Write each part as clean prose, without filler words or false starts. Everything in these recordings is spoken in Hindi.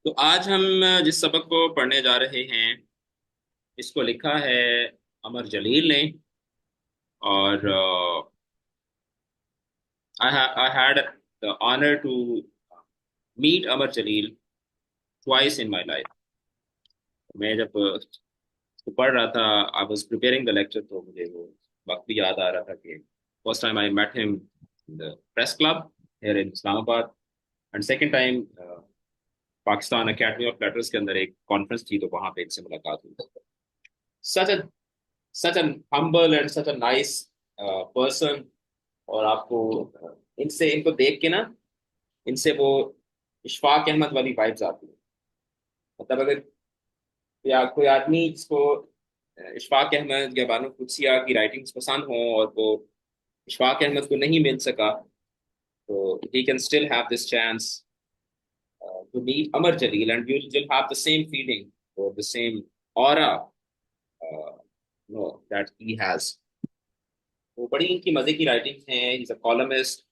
तो आज हम जिस सबक को पढ़ने जा रहे हैं इसको लिखा है अमर जलील ने। और I had the honour to meet Amar Jalil twice in my life. मैं जब उसको पढ़ रहा था, I was preparing the lecture, तो मुझे वो वक्त भी याद आ रहा था कि first time I met him in the press club here in Islamabad, and second time Pakistan Academy of Letters के अंदर एक कॉन्फ्रेंस थी, तो वहां पे इनसे मुलाकात हुई। Such such an humble and such a nice person. और आपको इनसे इनको देख के ना, इनसे वो इशफाक अहमद वाली वाइब्स आती है। मतलब अगर या कोई आदमी जिसको इशफाक अहमद या बानो कुदसिया की राइटिंग्स पसंद हो और वो इशफाक अहमद को नहीं मिल सका, तो he can still have this chance to meet Amar Jalil, and you'll have the same feeling or the same aura that he has. वो बड़ी इनकी मजे की राइटिंग्स हैं। इज अ कॉलमिस्ट,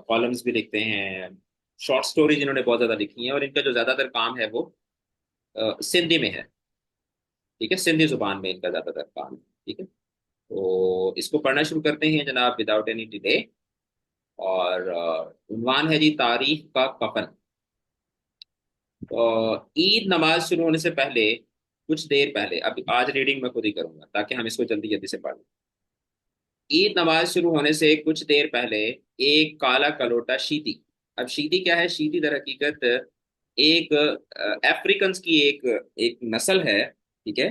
कॉलम्स भी लिखते हैं, शॉर्ट स्टोरीज इन्होंने बहुत ज्यादा लिखी हैं, और इनका जो ज्यादातर काम है वो सिंधी में है। ठीक है, सिंधी जुबान में इनका ज्यादातर काम है। ठीक है, तो इसको पढ़ना शुरू करते हैं जनाब, विदाउट एनी डिले। और उन्वान है जी, तारीख का कफन। ईद नमाज शुरू होने से पहले, कुछ देर पहले, अब आज रीडिंग मैं खुद ही करूंगा ताकि हम इसको जल्दी जल्दी से पढ़ लें। ईद नमाज शुरू होने से कुछ देर पहले एक काला कलोटा शीदी। अब शीदी क्या है? शीदी दर हकीकत एक अफ्रीकन की एक एक नस्ल है। ठीक है,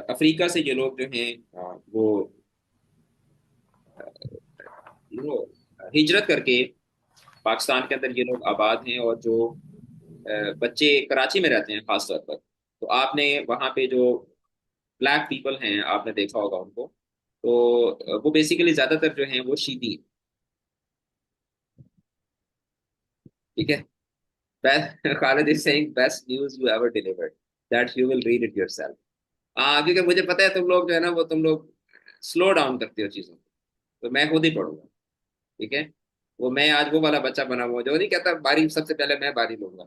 अफ्रीका से ये लोग जो हैं वो वो हिजरत करके पाकिस्तान के अंदर ये लोग आबाद हैं। और जो बच्चे कराची में रहते हैं खास तौर पर, तो आपने वहाँ पे जो ब्लैक पीपल हैं आपने देखा होगा उनको। तो वो बेसिकली ज्यादातर जो हैं वो शीदी हैं। ठीक है, Khalid is saying best news you ever delivered, that you will read it yourself. हाँ, क्योंकि मुझे पता है तुम लोग जो है ना, वो तुम लोग स्लो डाउन करते हो चीजों को, तो मैं खुद ही पढ़ूंगा। ठीक है, वो मैं आज वो वाला बच्चा बना हुआ जो नहीं कहता बारी सबसे पहले मैं बारी लूंगा।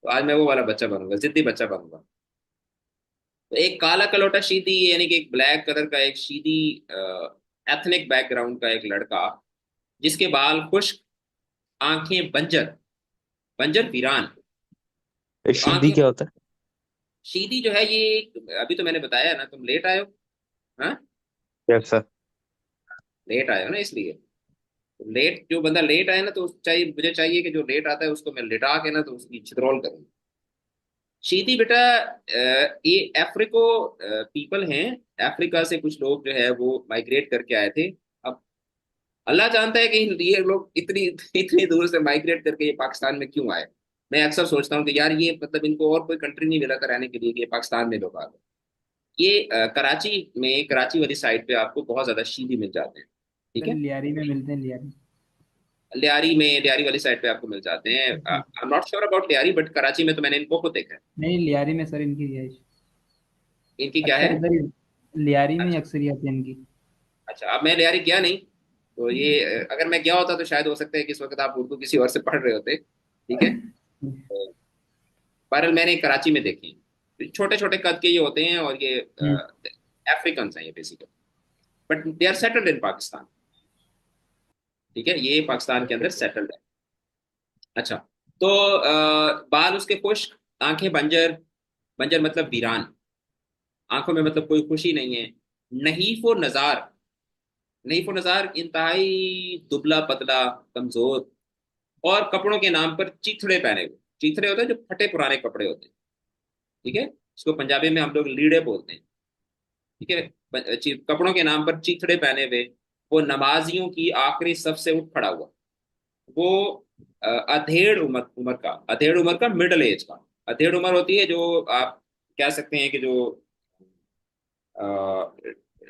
तो आज मैं वो वाला बच्चा बनूंगा, जिद्दी बच्चा बनूंगा। तो एक काला कलोटा शीदी यानी कि एक ब्लैक कलर का एक शीदी एथनिक बैकग्राउंड का एक लड़का, जिसके बाल खुश्क, आंखें बंजर, बंजर वीरान। तो शीदी आंखें, क्या होता है? शीदी जो है ये, अभी तो मैंने बताया ना, तुम लेट आए हो। हाँ, कैसा? लेट आए हो ना, इसलिए। लेट, जो बंदा लेट आए ना, तो चाहिए, मुझे चाहिए कि जो लेट आता है उसको मैं लिटा के ना तो उसकी छितरौल करूँ। शीदी बेटा ये अफ्रीको पीपल हैं। अफ्रीका से कुछ लोग जो है वो माइग्रेट करके आए थे। अब अल्लाह जानता है कि ये लोग इतनी इतनी दूर से माइग्रेट करके ये पाकिस्तान में क्यों आए। मैं अक्सर सोचता हूँ कि यार ये मतलब इनको और कोई कंट्री नहीं मिला था रहने के लिए कि ये पाकिस्तान में लोग आ गए। ये कराची में, कराची वाली साइड पे आपको बहुत ज्यादा शीदी मिल जाते हैं। ठीक सर है, लियारी में मिलते हैं, लियारी। लियारी में, लियारी वाली साइड पे आपको मिल जाते हैं। I am not sure about Lyari, but Karachi में तो मैंने इनको खुद देखा है। नहीं, लियारी में सर इनकी रिहाइश। इनकी क्या है? अक्सर इधर ही लियारी में ही अच्छा, अक्सरियत है इनकी। अच्छा, अब मैं लियारी गया नहीं, तो ये अगर मैं गया होता तो शायद हो सकता है कि इस वक्त आप उर्दू किसी और से पढ़ रहे होते। ठीक है, तो बहरहाल मैंने कराची में देखी, छोटे छोटे कद के ये होते हैं, और ये हम्म। अफ्रीकन हैं ये basically, but they are settled in Pakistan. ठीक है, ये पाकिस्तान के अंदर सेटल्ड है। अच्छा, तो बाल उसके खुश्क, आंखें बंजर, बंजर मतलब वीरान, आंखों में मतलब कोई खुशी नहीं है। नहीफो नजार, नहीफो नजार इंतहाई दुबला पतला, कमजोर, और कपड़ों के नाम पर चीथड़े पहने हुए। चीथड़े होते हैं जो फटे पुराने कपड़े होते हैं। ठीक है, इसको पंजाबी में हम लोग लीड़े बोलते हैं। ठीक है, कपड़ों के नाम पर चीथड़े पहने हुए, वो नमाजियों की आखिरी सफ से उठ खड़ा हुआ। वो अधेड़ उम्र, उम्र का, अधेड़ उम्र का, मिडिल एज का। अधेड़ उम्र होती है जो आप कह सकते हैं कि जो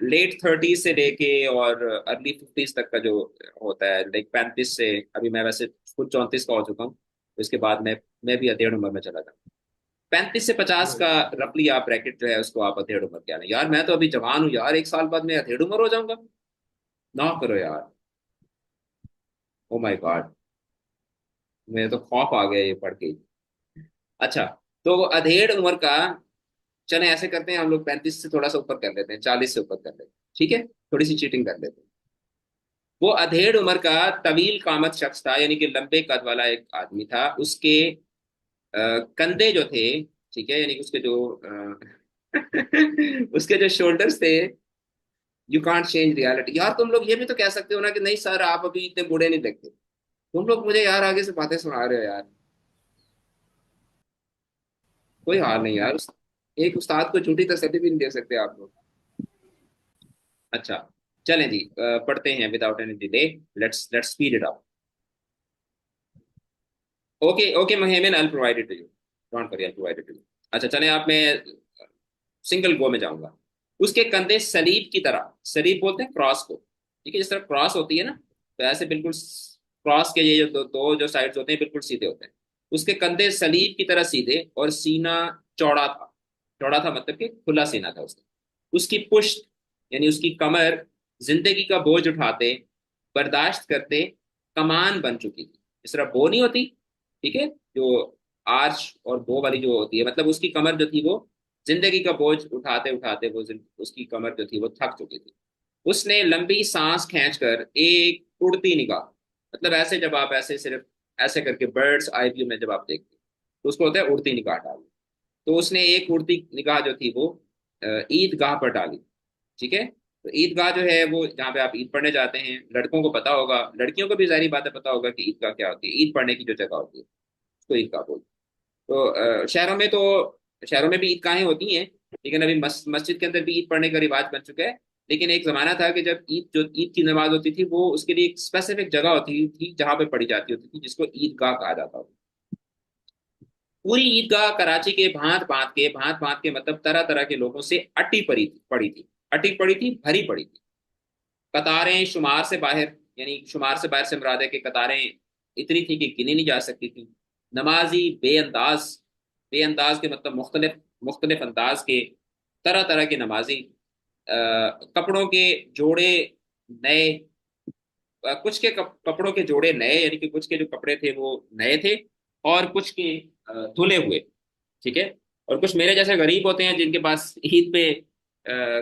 लेट 30 से लेके और अर्ली 50 तक का जो होता है, लाइक 35 से, अभी मैं वैसे खुद 34 का हो चुका हूँ, तो इसके बाद मैं भी अधेड़ उम्र में चला जाऊँ। 35 से 50 का रफली आप ब्रैकेट जो है उसको आप अधेड़ उम्र कह लें। यार मैं तो अभी जवान हूँ यार, 1 साल बाद मैं अधेड़ उम्र हो जाऊंगा। ना करो यार, ओ माय गॉड, मेरे तो खौफ आ गया ये पढ़ के। अच्छा, तो वो अधेड़ उम्र का, चले ऐसे करते हैं हम लोग 35 से थोड़ा सा ऊपर कर लेते हैं, 40 से ऊपर कर लेते हैं, ठीक है, थोड़ी सी चीटिंग कर लेते हैं। वो अधेड़ उम्र का तवील कामत शख्स था, यानी कि लंबे कद वाला एक आदमी था। उसके कंधे जो थे, ठीक है, यानी कि उसके जो उसके जो शोल्डर्स थे, यू कांट चेंज रियलिटी। यार तुम लोग ये भी तो कह सकते हो ना कि नहीं सर आप अभी इतने बूढ़े नहीं लगते। तुम लोग मुझे यार आगे से बातें सुना रहे हो यार। कोई हाल नहीं यार, एक उस्ताद को झूठी तसल्ली भी नहीं दे सकते आप लोग। अच्छा, चलें जी, पढ़ते हैं without any delay. Let's speed it up. Okay okay Mohammad, I provide it to you, don't worry, I provide it to you. अच्छा चलें, आप मैं सिंगल गो में जाऊंगा। उसके कंधे सलीब की तरह, सलीब बोलते हैं क्रॉस को, ठीक है, जिस तरह क्रॉस होती है ना, तो ऐसे बिल्कुल क्रॉस के ये जो दो जो साइड्स होते हैं बिल्कुल सीधे होते हैं। उसके कंधे सलीब की तरह सीधे और सीना चौड़ा था। चौड़ा था मतलब कि खुला सीना था उसका। उसकी पुश्त, यानी उसकी कमर, जिंदगी का बोझ उठाते, बर्दाश्त करते कमान बन चुकी थी। इस तरह बो नहीं होती, ठीक है, जो आर्च और बो वाली जो होती है, मतलब उसकी कमर जो थी वो जिंदगी का बोझ उठाते उठाते उसकी कमर जो थी वो थक चुकी थी। उसने लंबी सांस खींचकर एक उड़ती निगाह, मतलब ऐसे जब आप ऐसे सिर्फ ऐसे करके बर्ड्स आई व्यू में जब आप देखते हैं तो उसको होता है उड़ती निगाह डाली। तो उसने एक उड़ती निगाह जो थी वो ईदगाह पर डाली, ठीक है। तो ईदगाह जो है वो जहाँ पे आप ईद पढ़ने जाते हैं, लड़कों को पता होगा, लड़कियों को भी जाहिर बात है पता होगा कि ईदगाह क्या होती है। ईद पढ़ने की जो जगह होती है उसको ईदगाह बोलते हैं। तो शहरों में भी ईदगाहें होती हैं, लेकिन अभी मस्जिद के अंदर भी ईद पढ़ने का रिवाज बन चुका है। लेकिन एक जमाना था कि जब ईद की नमाज होती थी वो उसके लिए एक स्पेसिफिक जगह होती थी जहाँ पे पढ़ी जाती होती थी, जिसको ईदगाह कहा जाता था। पूरी ईदगाह कराची के भांत भांत के मतलब तरह तरह के लोगों से अटी पड़ी थी, भरी पड़ी थी। कतारें शुमार से बाहर, यानी शुमार से बाहर से मुराद है कि कतारें इतनी थी कि गिनी नहीं जा सकती थी। नमाजी बेअंदाज, बेअंदाज के मतलब मुख्तलिफ मुख्तलिफ अंदाज के, तरह तरह के नमाजी, कपड़ों के जोड़े नए, कुछ के कपड़ों के जोड़े नए, यानी कि कुछ के जो कपड़े थे वो नए थे, और कुछ के धुले हुए, ठीक है। और कुछ मेरे जैसे गरीब होते हैं जिनके पास ईद पे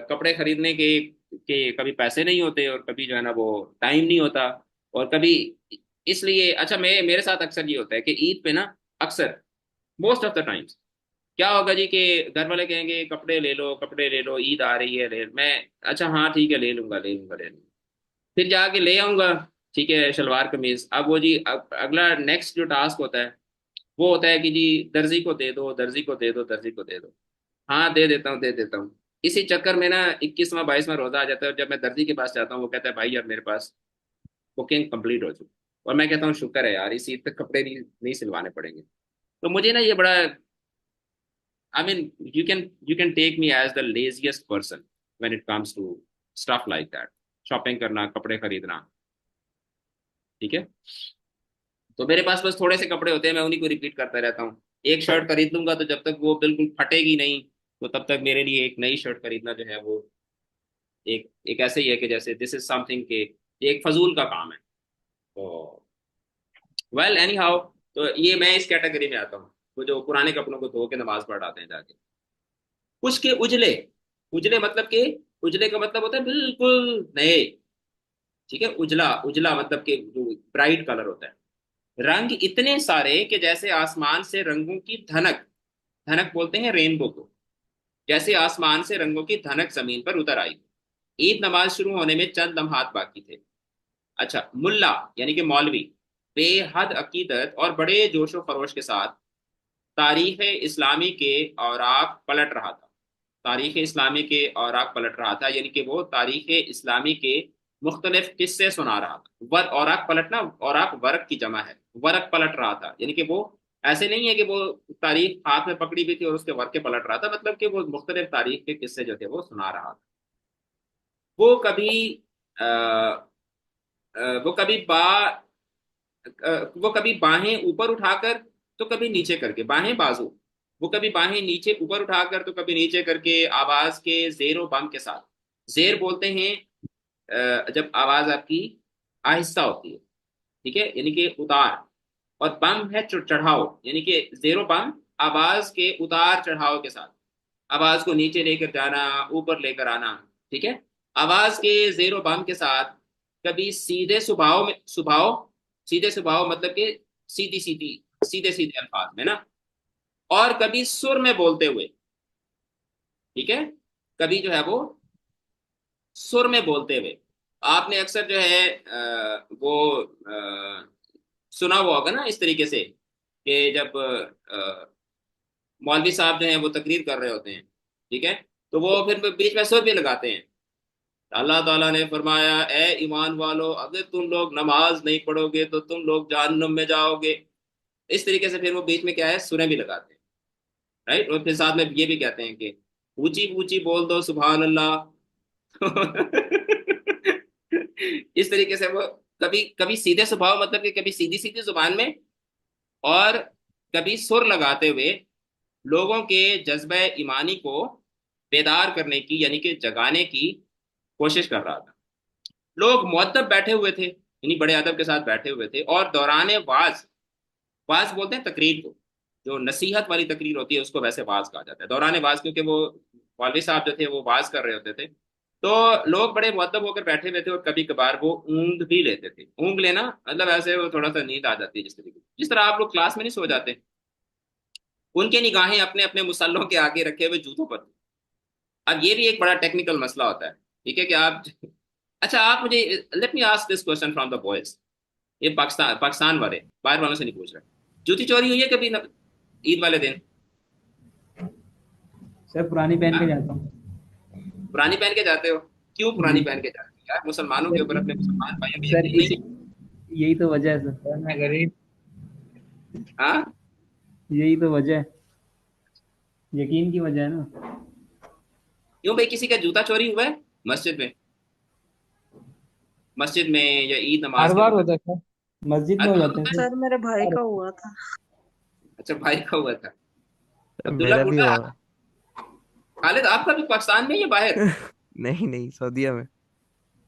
कपड़े खरीदने के कभी पैसे नहीं होते, और कभी जो है ना वो टाइम नहीं होता, और कभी इसलिए, अच्छा मैं मेरे साथ अक्सर ये होता है कि ईद पे ना, अक्सर मोस्ट ऑफ द टाइम्स क्या होगा जी कि घर वाले कहेंगे कपड़े ले लो, कपड़े ले लो, ईद आ रही है, ले मैं, अच्छा हाँ ठीक है ले लूंगा ले लूंगा ले लूंगा। फिर जाके ले आऊंगा, ठीक है, शलवार कमीज। अब वो जी अगला नेक्स्ट जो टास्क होता है वो होता है कि जी दर्जी को दे दो, दर्जी को दे दो, दर्जी को दे दो। हाँ दे देता हूँ दे देता हूँ। इसी चक्कर में ना 21वां 22वां रोजा आ जाता है, और जब मैं दर्जी के पास जाता हूँ वो कहता है भाई अब मेरे पास बुकिंग कंप्लीट हो चुकी। और मैं कहता हूँ शुक्र है यार, इसी ईद तक कपड़े नहीं सिलवाने पड़ेंगे। तो मुझे ना ये बड़ा, I mean you can take me as the laziest person when it comes to stuff like that, shopping करना, कपड़े खरीदना, ठीक है। तो मेरे पास बस थोड़े से कपड़े होते हैं, मैं उन्हीं को रिपीट करता रहता हूँ। एक शर्ट खरीद लूंगा तो जब तक वो बिल्कुल फटेगी नहीं, तो तब तक मेरे लिए एक नई शर्ट खरीदना जो है वो एक एक ऐसे ही है कि जैसे दिस इज समथिंग के, ये एक फजूल का काम है। तो वेल एनी हाउ, तो ये मैं इस कैटेगरी में आता हूँ, वो जो पुराने कपड़ों को धो के नमाज पढ़ आते हैं जाके। कुछ के उजले, उजले मतलब के, उजले का मतलब होता है बिल्कुल नए, ठीक है। उजला उजला मतलब के जो ब्राइट कलर होता है। रंग इतने सारे कि जैसे आसमान से रंगों की धनक, धनक बोलते हैं रेनबो को, जैसे आसमान से रंगों की धनक जमीन पर उतर आई। ईद नमाज शुरू होने में चंद लम्हात बाकी थे। अच्छा, मुल्ला यानी कि मौलवी बेहद अकीदत और बड़े जोशो खरोश के साथ तारीख इस्लामी के औराक पलट रहा था। तारीख इस्लामी के औराक पलट रहा था, यानी कि वो तारीख इस्लामी के मुख्तलिफ किस्से सुना रहा था। वर औराक पलटना, औराक वर्क की जमा है, वर्क पलट रहा था, यानी कि वो ऐसे नहीं है कि वो तारीख हाथ में पकड़ी हुई थी और उसके वर्क के पलट रहा था, मतलब कि वो मुख्तलिफ तारीख के किस्से जो थे वो सुना रहा था। वो कभी आ, वो कभी वो कभी बाहें ऊपर उठाकर तो कभी नीचे करके, बाहें बाजू, वो कभी बाहें नीचे ऊपर उठाकर तो कभी नीचे करके, आवाज के जेरो बम के साथ। जेर बोलते हैं जब आवाज आपकी आहिस्ता होती है, ठीक है, यानी कि उतार। और बम है चढ़ाओ, यानी कि जेरो बम आवाज के उतार चढ़ाव के साथ, आवाज को नीचे लेकर जाना, ऊपर लेकर आना, ठीक है। आवाज के जेरो बम के साथ, कभी सीधे स्वभाव में, सीधे स्वभाव मतलब कि सीधी सीधी, सीधे सीधे अल्फाज में ना, और कभी सुर में बोलते हुए, ठीक है, कभी जो है वो सुर में बोलते हुए। आपने अक्सर जो है वो सुना हुआ होगा ना इस तरीके से कि जब मौलवी साहब जो हैं वो तकरीर कर रहे होते हैं, ठीक है, तो वो फिर बीच में सुर भी लगाते हैं। अल्लाह ताला ने फरमाया, ए ईमान वालो, अगर तुम लोग नमाज नहीं पढ़ोगे तो तुम लोग जहन्नुम में जाओगे। इस तरीके से फिर वो बीच में क्या है, सुरें भी लगाते हैं, राइट। और फिर साथ में ये भी कहते हैं कि ऊंची ऊंची बोल दो सुभान अल्लाह। इस तरीके से वो कभी कभी सीधे स्वभाव मतलब कि कभी सीधी सीधी जुबान में, और कभी सुर लगाते हुए लोगों के जज्बे ईमानी को बेदार करने की, यानी कि जगाने की कोशिश कर रहा था। लोग मुअद्दब बैठे हुए थे, यानी बड़े अदब के साथ बैठे हुए थे, और दौरान वाज, वाज बोलते हैं तकरीर को, जो नसीहत वाली तकरीर होती है उसको वैसे वाज कहा जाता है, दौरान वाज, क्योंकि वो मौलवी साहब जो थे वो वाज कर रहे होते थे। तो लोग बड़े मुअद्दब होकर बैठे हुए थे, और कभी कभार वो ऊँग भी लेते थे। ऊँग लेना मतलब ऐसे वो थोड़ा सा नींद आ जाती है, जिस तरीके जिस तरह आप लोग क्लास में नहीं सो जाते। उनके निगाहें अपने अपने मुसल्लों के आगे रखे हुए जूतों पर थी। अब ये भी एक बड़ा टेक्निकल मसला होता है, ठीक है, कि आप अच्छा आप मुझे, let me ask this question from the boys, ये पाकिस्तान पाकिस्तान वाले, बाहर वालों से नहीं पूछ रहे। जूती चोरी हुई है कभी ईद वाले दिन? सर पुरानी पहन के हाँ? जाता हूँ। पुरानी पहन के जाते हो? क्यों पुरानी जी पहन के जाते हो यार? मुसलमानों के सर, ऊपर, अपने मुसलमान भाइयों पे सर यकीन नहीं इसी, यही तो वजह है सर। सर मैं गरीब। है? हाँ। यही तो वजह है, यकीन की वजह है ना। क्यों भाई, किसी का जूता चोरी हुआ है मस्जिद में? मस्जिद में या ईद नमाज हर के बार वक्त? होता है सर। मस्जिद में हर हो बार जाते हैं होता है? सर। सर मेरे भाई हर- का हुआ था। अच्छा, भाई का हुआ था। अब्दुल्ला मेरा भी बूटा। हुआ। खालिद आपका भी पाकिस्तान में या बाहर? नहीं नहीं, सऊदीया में।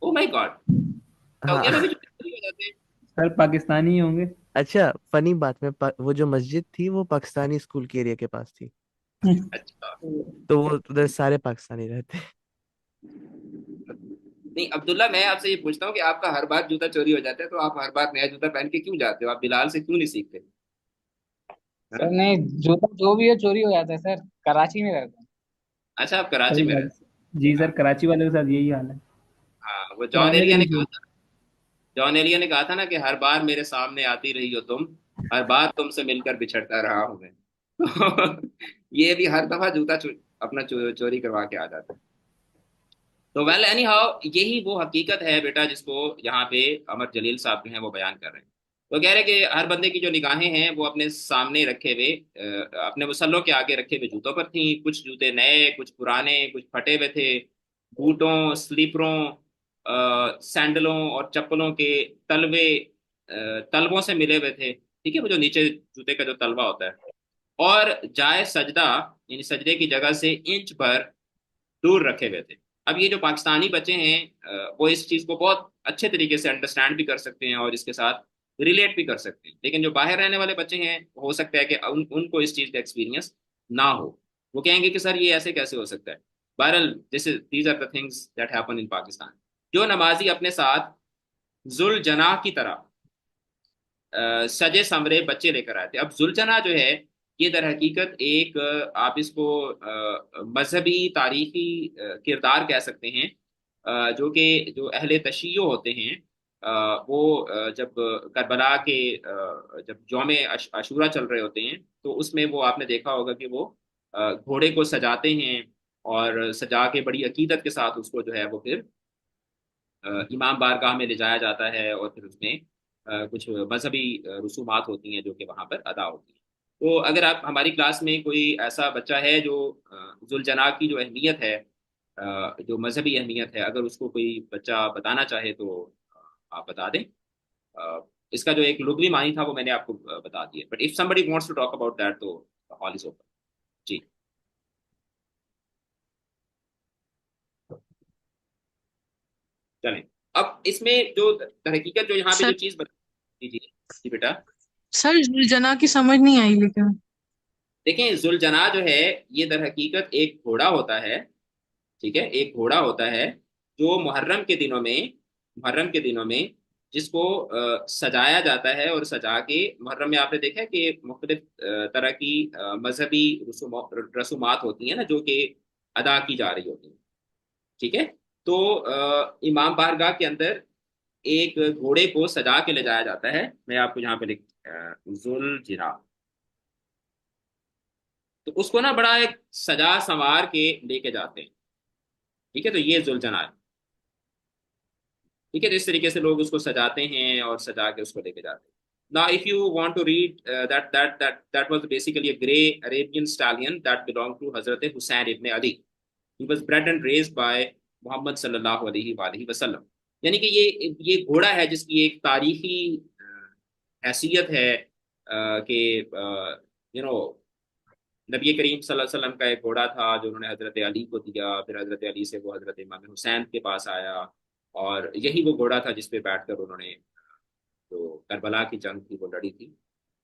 Oh my God. सऊदीया में भी हाँ। जूते चोरी हो जाते हैं? सर पाकिस्तानी ही होंगे। अच्छा, फनी बात में वो जो मस्जिद थी वो पाकिस्तानी स्कूल के एरिया के पास थी। अच्छा। तो वो उधर सारे पाकिस्तानी रहते हैं। नहीं अब्दुल्ला, मैं आपसे ये पूछता हूँ कि आपका हर बार जूता चोरी हो जाता है, तो आप हर बार नया जूता पहन के क्यों जाते हो? आप बिलाल से क्यों नहीं सीखते? सर हाँ? नहीं, जूता जो भी है चोरी हो जाता है सर। कराची में रहता हूँ। अच्छा, आप कराची सही में बात। रहते जी हैं। सर, कराची वाले के साथ यही हाल है। हाँ, वो जॉन पुराने एलिया दिन ने की। कहा था, जॉन एलिया ने कहा था ना कि हर बार मेरे सामने आती रही हो तुम, हर बार तुमसे मिलकर बिछड़ता रहा हूं मैं। तो ये भी हर दफा जूता अपना चोरी करवा के आ जाता है। तो वेल एनी हाउ, यही वो हकीकत है बेटा जिसको यहाँ पे अमर जलील साहब जो हैं वो बयान कर रहे हैं। तो कह रहे हैं कि हर बंदे की जो निगाहें हैं वो अपने सामने रखे हुए, अपने मुसल्लों के आगे रखे हुए जूतों पर थी। कुछ जूते नए, कुछ पुराने, कुछ फटे हुए थे। बूटों, स्लीपरों, सैंडलों और चप्पलों के तलवे, तलवों से मिले हुए थे, ठीक है, वो जो नीचे जूते का जो तलवा होता है। और जाए सजदा, यानी सजदे की जगह से इंच भर दूर रखे हुए थे। अब ये जो पाकिस्तानी बच्चे हैं वो इस चीज़ को बहुत अच्छे तरीके से अंडरस्टैंड भी कर सकते हैं और इसके साथ रिलेट भी कर सकते हैं, लेकिन जो बाहर रहने वाले बच्चे हैं हो सकता है कि उनको इस चीज़ का एक्सपीरियंस ना हो। वो कहेंगे कि सर ये ऐसे कैसे हो सकता है। बहरहाल this is these are the things that happen in Pakistan. जो नमाजी अपने साथ जुल जनाह की तरह सजे समरे बच्चे लेकर आए थे। अब जुलझना जो है, ये दर हकीकत एक आप इसको मजहबी तारीखी किरदार कह सकते हैं, जो कि जो अहले तशीयो होते हैं, वो जब करबला के जब यौम अशूरा चल रहे होते हैं, तो उसमें वो आपने देखा होगा कि वो घोड़े को सजाते हैं, और सजा के बड़ी अकीदत के साथ उसको जो है वो फिर इमाम बारगाह में ले जाया जाता है, और फिर उसमें कुछ मजहबी रसूमात होती हैं जो कि वहाँ पर अदा होती हैं। तो अगर आप हमारी क्लास में कोई ऐसा बच्चा है जो जुलजना की जो अहमियत है, जो मजहबी अहमियत है, अगर उसको कोई बच्चा बताना चाहे तो आप बता दें। इसका जो एक लुग़वी मानी था वो मैंने आपको बता दिया, but if somebody wants to talk about that तो हॉल इज ओपन। जी। चलें। अब इसमें जो हकीकत जो यहाँ पे सर जो चीज़ बता, जी जी जी बेटा। सर जना की समझ नहीं आई लेकिन। देखें, जुलजना जो है ये दर हकीकत एक घोड़ा होता है। ठीक है, एक घोड़ा होता है जो मुहर्रम के दिनों में जिसको सजाया जाता है, और सजा के मुहर्रम में आपने देखा है कि मुख्तलिफ तरह की मजहबी रसूमात होती हैं ना, जो कि अदा की जा रही होती हैं। ठीक है, तो इमाम बारगाह के अंदर एक घोड़े को सजा के ले जाया जाता है। मैं आपको यहाँ पे लिख जुल जिना, तो उसको ना बड़ा एक सजा संवार के लेके जाते हैं। ठीक है, तो ये जुलझना है। ठीक है, तो इस तरीके से लोग उसको सजाते हैं और सजा के उसको लेके जाते हैं। Now, if you want to read that was basically a grey Arabian stallion that belonged to Hazrat Hussain ibn Ali. He was bred and raised by Muhammad sallallahu alaihi wasallam. यानी कि ये घोड़ा है जिसकी एक तारीखी हैसियत है कि यू नो नबी करीम सल्लल्लाहु अलैहि वसल्लम का एक घोड़ा था जो उन्होंने हजरत अली को दिया, फिर हजरत अली से वो हजरत इमाम हुसैन के पास आया, और यही वो घोड़ा था जिसपे बैठकर उन्होंने जो करबला की जंग थी वो लड़ी थी।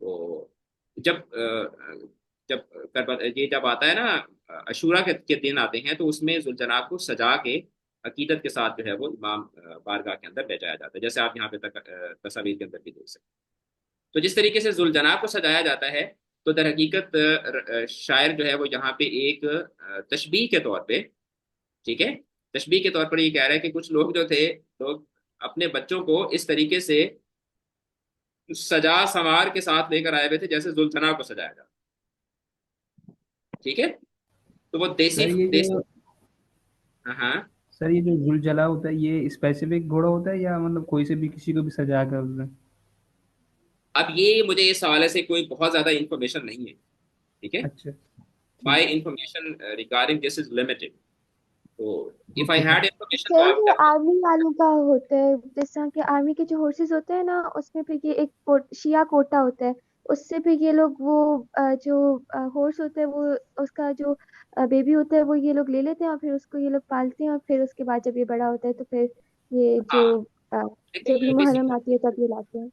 तो जब जब ये जब आता है ना, अशूरा के दिन आते हैं, तो उसमें जुलजना को सजा के अकीदत के साथ जो है वो इमाम बारगाह के अंदर ले जाया जाता है, जैसे आप यहाँ पे तस्वीर के अंदर भी देख सकते हैं। तो जिस तरीके से जुलजना को सजाया जाता है, तो दर हकीकत शायर जो है वो यहाँ पे एक तशबीह के तौर पे, ठीक है, तशबीह के तौर पर ये कह रहा है कि कुछ लोग जो थे, लोग अपने बच्चों को इस तरीके से सजा संवार के साथ लेकर आए हुए थे जैसे जुल्तना को सजाया जाता। ठीक है, तो वो देसी सर ये देसी। जो हाँ हाँ। सर ये जो गुलजला होता है ये स्पेसिफिक घोड़ा होता है या मतलब कोई से भी किसी को भी सजा कर उसमें? अब ये मुझे इस हवाले से कोई बहुत ज्यादा इंफॉर्मेशन नहीं है। ठीक है, अच्छा, माई ठीक। Information regarding this is limited. तो if I okay sir. Had information तो सर आप ये आर्मी वालों का होता है, जिस तरह के आर्मी के जो हॉर्सेस होते हैं ना, उसमें फिर ये एक शिया कोटा होता है। उससे फिर ये लोग वो जो हॉर्स होता है वो उसका जो बेबी होता है वो ये लोग ले लेते हैं और फिर उसको ये लोग पालते हैं, और फिर उसके बाद जब ये बड़ा होता है तो फिर ये हाँ, जो अ, लेकिन जब ये ये मुहर्रम बेसिकली आती है तब ये लाते हैं।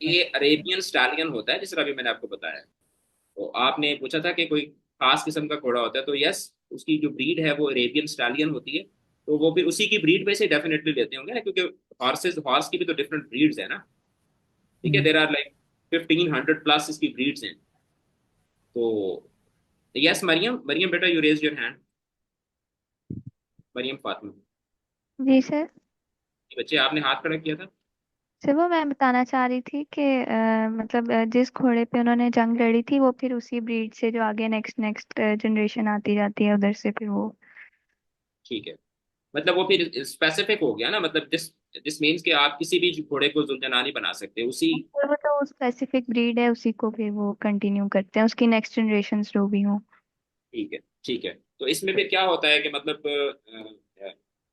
ये अरेबियन स्टालियन होता है, जिस तरह अभी मैंने आपको बताया। तो आपने पूछा था कि कोई खास किस्म का घोड़ा होता है, तो यस, उसकी जो ब्रीड है वो अरेबियन स्टालियन होती है। तो वो फिर उसी की ब्रीड में से डेफिनेटली लेते होंगे ना, क्योंकि हॉर्स की भी तो डिफरेंट ब्रीड्स है ना। ठीक है, hmm. There are like 1500 plus इसकी ब्रीड्स हैं। तो यस, मरियम, मरियम बेटा, you raise your hand. Maryam Fatima, जी सर। ये बच्चे आपने हाथ खड़ा किया था। सर वो मैं बताना चाह रही थी कि मतलब जिस घोड़े पे उन्होंने जंग लड़ी थी वो फिर उसी ब्रीड से जो आगे नेक्स्ट नेक्स्ट जनरेशन आती जाती है उधर से फिर वो। ठीक है, मतलब वो फिर स्पेसिफिक हो गया ना, मतलब दिस दिस मीन्स कि आप किसी भी घोड़े को जुल्जना नहीं बना सकते उसी। और वो तो स्पेसिफिक ब्रीड है, उसी को फिर वो कंटिन्यू करते हैं, उसकी नेक्स्ट जनरेशन जो भी हो। ठीक है, ठीक है, तो इसमें फिर क्या होता है कि मतलब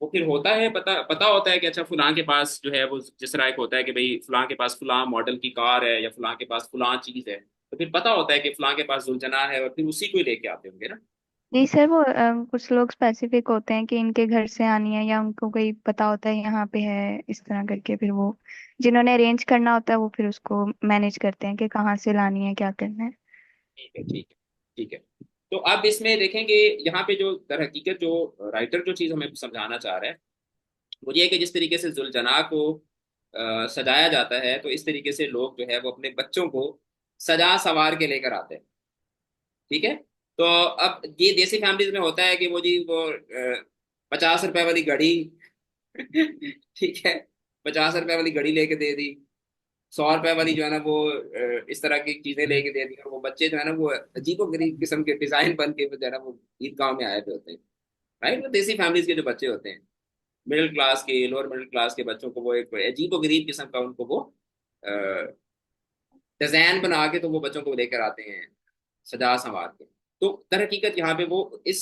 वो फिर होता है, पता पता होता है कि अच्छा फलां के पास जो है वो, जिस तरह एक होता है कि भाई फलां के पास फलां मॉडल की कार है या फलां के पास फलां चीज है, तो फिर पता होता है कि फलां के पास जुल्जना है, और फिर उसी को ही लेके आते होंगे ना। जी सर, वो कुछ लोग स्पेसिफिक होते हैं कि इनके घर से आनी है या उनको कोई पता होता है यहाँ पे है, इस तरह करके फिर वो जिन्होंने अरेंज करना होता है वो फिर उसको मैनेज करते हैं कि कहाँ से लानी है, क्या करना है। ठीक है, ठीक है, ठीक है। तो अब इसमें देखेंगे, यहाँ पे जो दर हकीकत जो राइटर जो चीज हमें समझाना चाह रहा है वो ये है कि जिस तरीके से जुल्जना को सजाया जाता है, तो इस तरीके से लोग जो है वो अपने बच्चों को सजा सवार के लेकर आते हैं। ठीक है, तो अब ये देसी फैमिलीज में होता है कि वो जी वो 50 रुपए वाली घड़ी ठीक है, 50 रुपए वाली घड़ी लेके दे दी, 100 रुपए वाली जो है ना वो इस तरह की चीजें लेके दे दी, और वो बच्चे जो है ना वो अजीबो गरीब किस्म के डिजाइन बन के जो है ना वो ईदगाह में आए हुए होते हैं। राइट, वो देसी फैमिलीज के जो बच्चे होते हैं, मिडिल क्लास के, लोअर मिडिल क्लास के बच्चों को वो एक अजीबो गरीब किस्म का उनको वो डिजाइन बना के तो वो बच्चों को लेकर आते हैं सजा संवार के। तो दर हकीकत यहाँ पे वो इस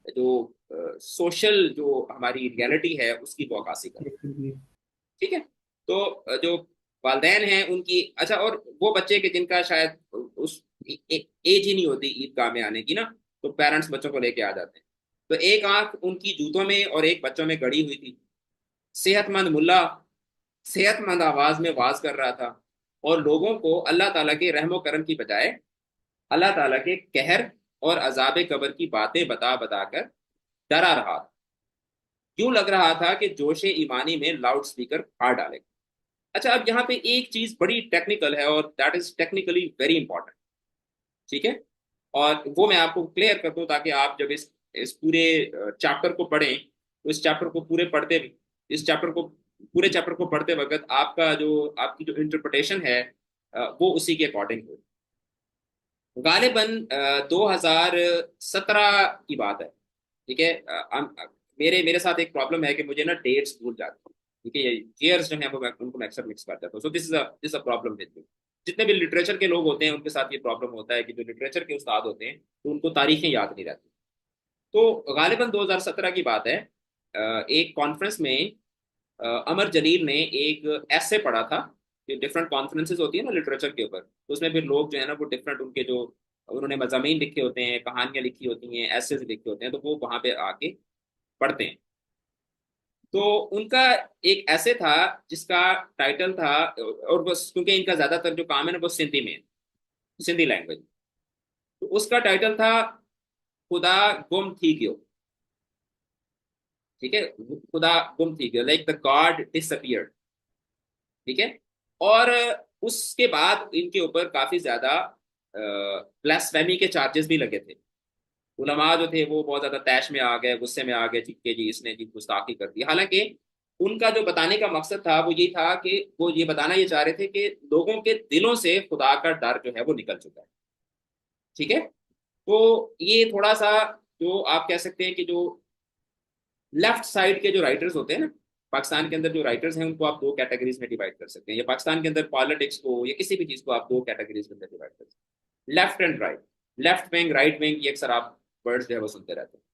जो सोशल जो हमारी रियलिटी है उसकी वो अक्कासी कर रहे हैं। ठीक है, तो जो वालदेन हैं उनकी, अच्छा, और वो बच्चे के जिनका शायद उस एज ही नहीं होती ईदगाह में आने की ना, तो पेरेंट्स बच्चों को लेके आ जाते हैं। तो एक आंख उनकी जूतों में और एक बच्चों में गड़ी हुई थी। सेहतमंद मुल्ला सेहतमंद आवाज में वाज कर रहा था, और लोगों को अल्लाह ताला के रहमो करम की बजाय अल्लाह ताला के कहर और अजाब कब्र की बातें बता बता कर डरा रहा था। यूं लग रहा था कि जोश ईमानी में लाउड स्पीकर फाड़ डालेगा। अच्छा, अब यहाँ पे एक चीज बड़ी टेक्निकल है और that is technically very important. ठीक है, और वो मैं आपको क्लियर कर दूं ताकि आप जब इस पूरे चैप्टर को पढ़ें तो इस चैप्टर को पूरे चैप्टर को पढ़ते वक्त आपकी जो इंटरप्रिटेशन है वो उसी के अकॉर्डिंग हो। गालिबन 2017 की बात है। ठीक है, मेरे मेरे साथ एक प्रॉब्लम है कि मुझे ना डेट्स भूल जाती है। ठीक है, ये ईयर्स जो है वो उनको मैं अक्सर मिक्स कर जाता हूँ। So this a problem with me. जितने भी लिटरेचर के लोग होते हैं उनके साथ ये प्रॉब्लम होता है कि जो लिटरेचर के उस्ताद होते हैं तो उनको तारीखें याद नहीं रहती। तो गालिबन 2017 की बात है। एक कॉन्फ्रेंस में अमर जलील ने एक ऐसे पढ़ा था कि डिफरेंट कॉन्फ्रेंसेस होती है ना लिटरेचर के ऊपर, तो उसमें फिर लोग जो है ना वो डिफरेंट उनके जो उन्होंने मज़ामीन लिखे होते हैं, कहानियां लिखी होती हैं, ऐसे लिखे होते हैं, तो वो वहां पे आके पढ़ते हैं। तो उनका एक ऐसे था जिसका टाइटल था, और बस क्योंकि इनका ज्यादातर जो काम है ना वो सिंधी में है, सिंधी लैंग्वेज, तो उसका टाइटल था खुदा गुम थी गयो। ठीक है, खुदा गुम थी गयो, लाइक द गॉड डिसअपियर्ड। ठीक है, और उसके बाद इनके ऊपर काफी ज्यादा ब्लास्फेमी के चार्जेस भी लगे थे। उलमा जो थे वो बहुत ज्यादा तैश में आ गए, गुस्से में आ गए, कि जी इसने जी गुस्ताखी कर दी। हालांकि उनका जो बताने का मकसद था वो ये था कि वो ये बताना ये चाह रहे थे कि लोगों के दिलों से खुदा का डर जो है वो निकल चुका है। ठीक है, तो ये थोड़ा सा जो आप कह सकते हैं कि जो लेफ्ट साइड के जो राइटर्स होते हैं ना पाकिस्तान के अंदर, जो राइटर्स हैं उनको आप दो कैटेगरीज में डिवाइड कर सकते हैं, या पाकिस्तान के अंदर पॉलिटिक्स को या किसी भी चीज को आप दो कैटेगरीज में डिवाइड कर सकते हैं, left and right. Left wing, right wing, ये अक्सर आप वर्ड्स जो है वो सुनते रहते हैं।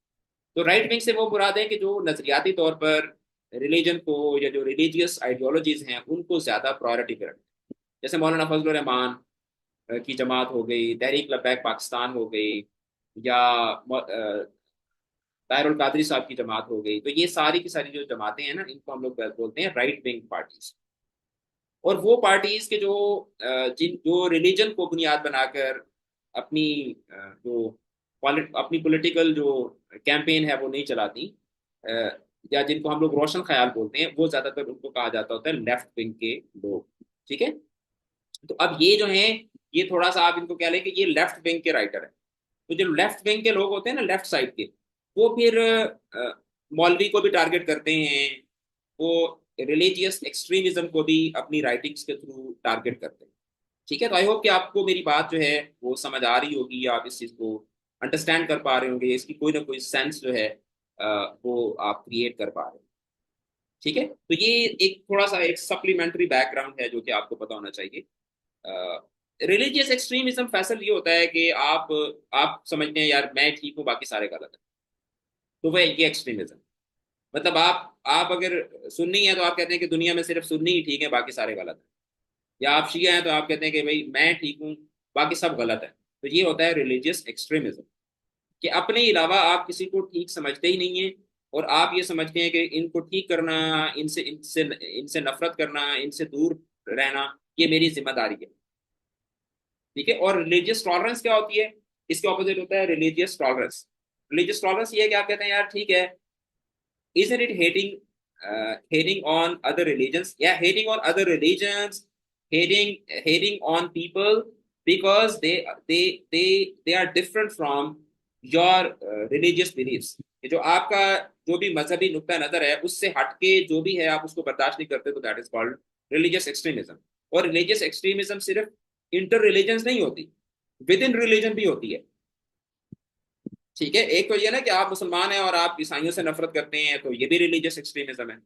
तो राइट विंग से वो मुराद है कि जो नजरियाती तौर पर रिलीजन को या जो रिलीजियस आइडियोलॉजीज हैं उनको ज्यादा प्रायोरिटी पे रखते हैं। जैसे मौलाना फजल रहमान की जमात हो गई, तहरीक लब्बैक पाकिस्तान हो गई, या ताहिरुल कादरी साहब की जमात हो गई। तो ये सारी की सारी जो जमातें हैं ना इनको हम लोग बोलते हैं राइट विंग पार्टीज। और वो पार्टीज के जो रिलीजन को बुनियाद बनाकर अपनी जो अपनी पॉलिटिकल जो कैंपेन है वो नहीं चलाती, अ, या जिनको हम लोग रोशन ख्याल बोलते हैं, वो ज्यादातर उनको कहा जाता होता है लेफ्ट विंग के लोग। ठीक है, तो अब ये जो हैं ये थोड़ा सा आप इनको कह लें कि ये लेफ्ट विंग के राइटर है। तो जो लेफ्ट विंग के लोग होते हैं ना लेफ्ट साइड के, वो फिर मौलवी को भी टारगेट करते हैं, वो रिलीजियस एक्सट्रीमिज्म को भी अपनी राइटिंग्स के थ्रू टारगेट करते हैं। ठीक है, तो आई होप कि आपको मेरी बात जो है वो समझ आ रही होगी, आप इस चीज़ को अंडरस्टैंड कर पा रहे होंगे, इसकी कोई ना कोई सेंस जो है वो आप क्रिएट कर पा रहे हैं। ठीक है, तो ये एक थोड़ा सा एक सप्लीमेंट्री बैकग्राउंड है जो कि आपको पता होना चाहिए। रिलीजियस एक्सट्रीमिज्म फैसल ये होता है कि आप समझते हैं यार मैं ठीक हूँ बाकी सारे गलत है, तो वह ये एक्सट्रीमिज्म। मतलब आप अगर सुन्नी है तो आप कहते हैं कि दुनिया में सिर्फ सुन्नी ही ठीक है बाकी सारे गलत है, या आप शिया हैं तो आप कहते हैं कि भाई मैं ठीक हूँ बाकी सब गलत है। तो ये होता है रिलीजियस एक्सट्रीमिज्म, कि अपने अलावा आप किसी को ठीक समझते ही नहीं है, और आप ये समझते हैं कि इनको ठीक करना, इनसे इनसे इनसे नफरत करना, इनसे दूर रहना, ये मेरी जिम्मेदारी है। ठीक है, और रिलीजियस टॉलरेंस क्या होती है? इसके ऑपोजिट होता है रिलीजियस टॉलरेंस। रिलीजियस टॉलरेंस ये है कि आप कहते हैं यार ठीक है, isn't it hating on other religions? Yeah, hating on other religions, hating on people because they are different from your religious beliefs। कि जो आपका जो भी मजहबी नुक्ता नजर है उससे हटके जो भी है आप उसको बर्दाश्त नहीं करते, तो that is called religious extremism. और रिलीजियस एक्सट्रीमिज्म सिर्फ इंटर रिलीजन नहीं होती, विद इन रिलीजन भी होती है। ठीक है, एक तो ये ना कि आप मुसलमान हैं और आप ईसाइयों से नफरत करते हैं, तो ये भी रिलीजियस एक्सट्रीमिज्म है।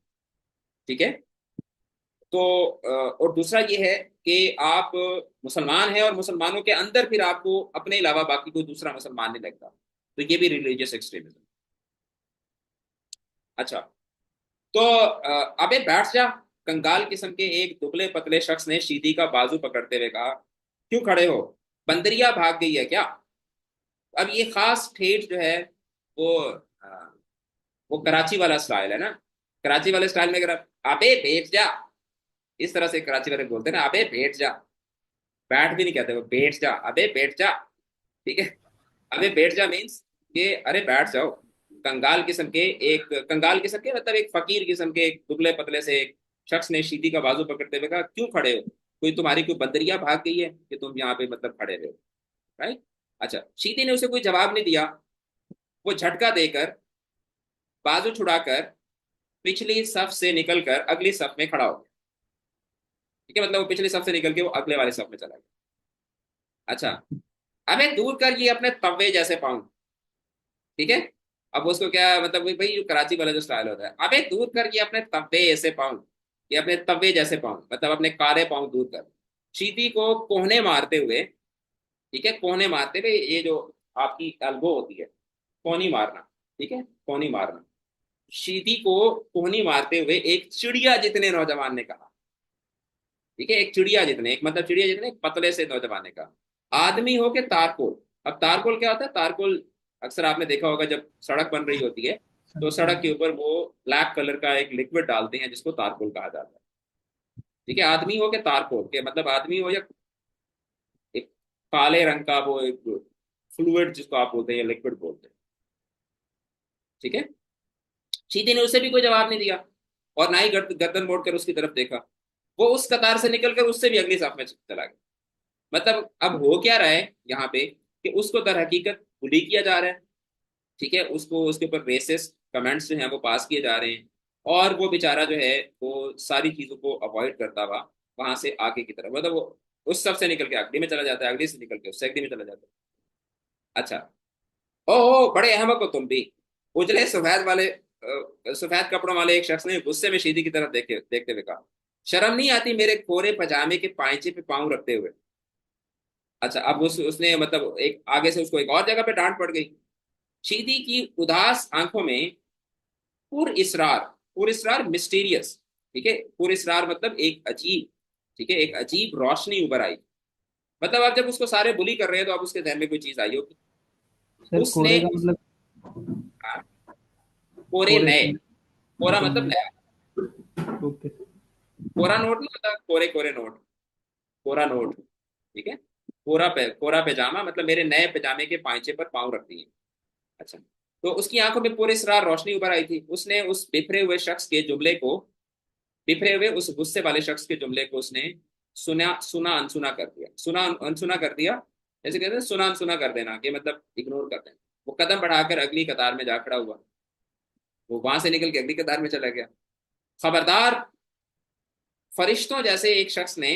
ठीक है, तो और दूसरा ये है कि आप मुसलमान हैं और मुसलमानों के अंदर फिर आपको अपने अलावा बाकी कोई दूसरा मुसलमान नहीं लगता, तो ये भी रिलीजियस एक्सट्रीमिज्म। अच्छा, तो अबे बैठ जा, कंगाल किस्म के एक दुबले पतले शख्स ने शीदी का बाजू पकड़ते हुए कहा। क्यों खड़े हो, बंदरिया भाग गई है क्या? अब ये खास ठेठ जो है वो वो कराची वाला स्टाइल है ना। कराची वाले स्टाइल में अगर अबे बैठ जा, इस तरह से कराची वाले बोलते हैं ना, अबे बैठ जा। बैठ भी नहीं कहते, वो बैठ जा, अबे बैठ जा। ठीक है। अबे बैठ जा मीन्स कि अरे बैठ जाओ। कंगाल किस्म के कंगाल किस्म के मतलब एक फकीर किस्म के एक दुबले पतले से एक शख्स ने शीदी का बाजू पकड़ते हुए कहा, क्यों खड़े हो? कोई बंदरिया भाग गई है कि तुम यहाँ पे मतलब खड़े रहे हो? राइट। अच्छा, शीदी ने उसे कोई जवाब नहीं दिया। वो झटका देकर, बाजू छुड़ाकर, पिछली सफ से निकलकर अगली सफ में खड़ा हो गया। ठीक है, मतलब वो पिछली सफ से निकल के वो अगले वाले सफ में चला गया। अच्छा, अबे दूर कर ये अपने तवे जैसे पाँव। ठीक है। अब उसको क्या मतलब, वही भाई जो कराची वाला जो स्टाइल होता है, अबे दूर कर ये अपने तवे ऐसे पाँव, ये अपने तवे जैसे पाँव मतलब अपने काले पाँव दूर कर। शीती को कोहने मारते हुए, ठीक है, कोहने मारते हुए, ये जो आपकी एल्बो होती है, कोहनी मारना। ठीक है, कोहनी मारना। शीती को कोहनी मारते हुए एक चिड़िया जितने नौजवान ने कहा। ठीक है, एक चिड़िया जितने, एक मतलब चिड़िया जितने, एक पतले से नौजवान ने कहा, आदमी हो के तारकोल। अब तारकोल क्या होता है? तारकोल अक्सर आपने देखा होगा जब सड़क बन रही होती है तो सड़क के ऊपर वो ब्लैक कलर का एक लिक्विड डालते हैं जिसको तारकोल कहा जाता है। ठीक है, आदमी हो के तारकोल के मतलब आदमी हो या एक काले रंग का वो एक फ्लूइड जिसको आप बोलते हैं या लिक्विड बोलते हैं। ठीक है। चीती ने उसे भी कोई जवाब नहीं दिया और ना ही गर्दन मोड़ कर उसकी तरफ देखा। वो उस कतार से निकलकर उससे भी अगली साफ में चला गया। मतलब अब हो क्या रहा है यहाँ पे कि उसको दर हकीकत बुली किया जा रहा है। ठीक है, उसको उसके ऊपर रेसिस्ट कमेंट्स जो हैं वो पास किए जा रहे हैं और वो बेचारा जो है वो सारी चीजों को अवॉइड करता हुआ वहां से आगे की तरफ, मतलब वो उस सब से निकल के अगली में चला जाता है, अगली से निकल के उससे अगली में चला जाता है। अच्छा, ओ बड़े अहमक हो तुम भी। उजले सफेद वाले सफेद कपड़ों वाले एक शख्स ने गुस्से में शीदी की तरफ देखे देखते हुए कहा, शर्म नहीं आती मेरे कोरे पजामे के पाइचे पे पाँव रखते हुए? अच्छा, अब उसने मतलब एक आगे से उसको एक और जगह पे डांट पड़ गई। शीदी की उदास आंखों में पुर इसरार मिस्टीरियस, ठीक है, पुर इसरार मतलब एक अजीब, ठीक है, एक अजीब रोशनी उभर आई। मतलब अब जब उसको सारे बुली कर रहे हैं तो अब उसके ध्यान में कोई चीज आई होगी। सर उसने कोरे का मतलब हाँ, कोरे कोरे नए, से कोरा कोरे मतलब में नया। ओके। कोरा नोट नहीं होता, कोरे कोरे नोट, कोरा नोट। ठीक है, कोरा पैजामा मतलब मेरे नए पैजामे के पांचे पर पाँव रख दिए। अच्छा, तो उसकी आंखों में पूरे इसरार रोशनी उभर आई थी। उसने उस बिखरे हुए उस गुस्से वाले शख्स के जुमले को उसने सुना अनसुना कर दिया। सुना अनसुना कर दिया, जैसे कहते हैं सुना अनसुना कर देना, कि मतलब इग्नोर कर देना। वो कदम बढ़ाकर अगली कतार में जा खड़ा हुआ। वो वहां से निकल के अगली कतार में चला गया। खबरदार, फरिश्तों जैसे एक शख्स ने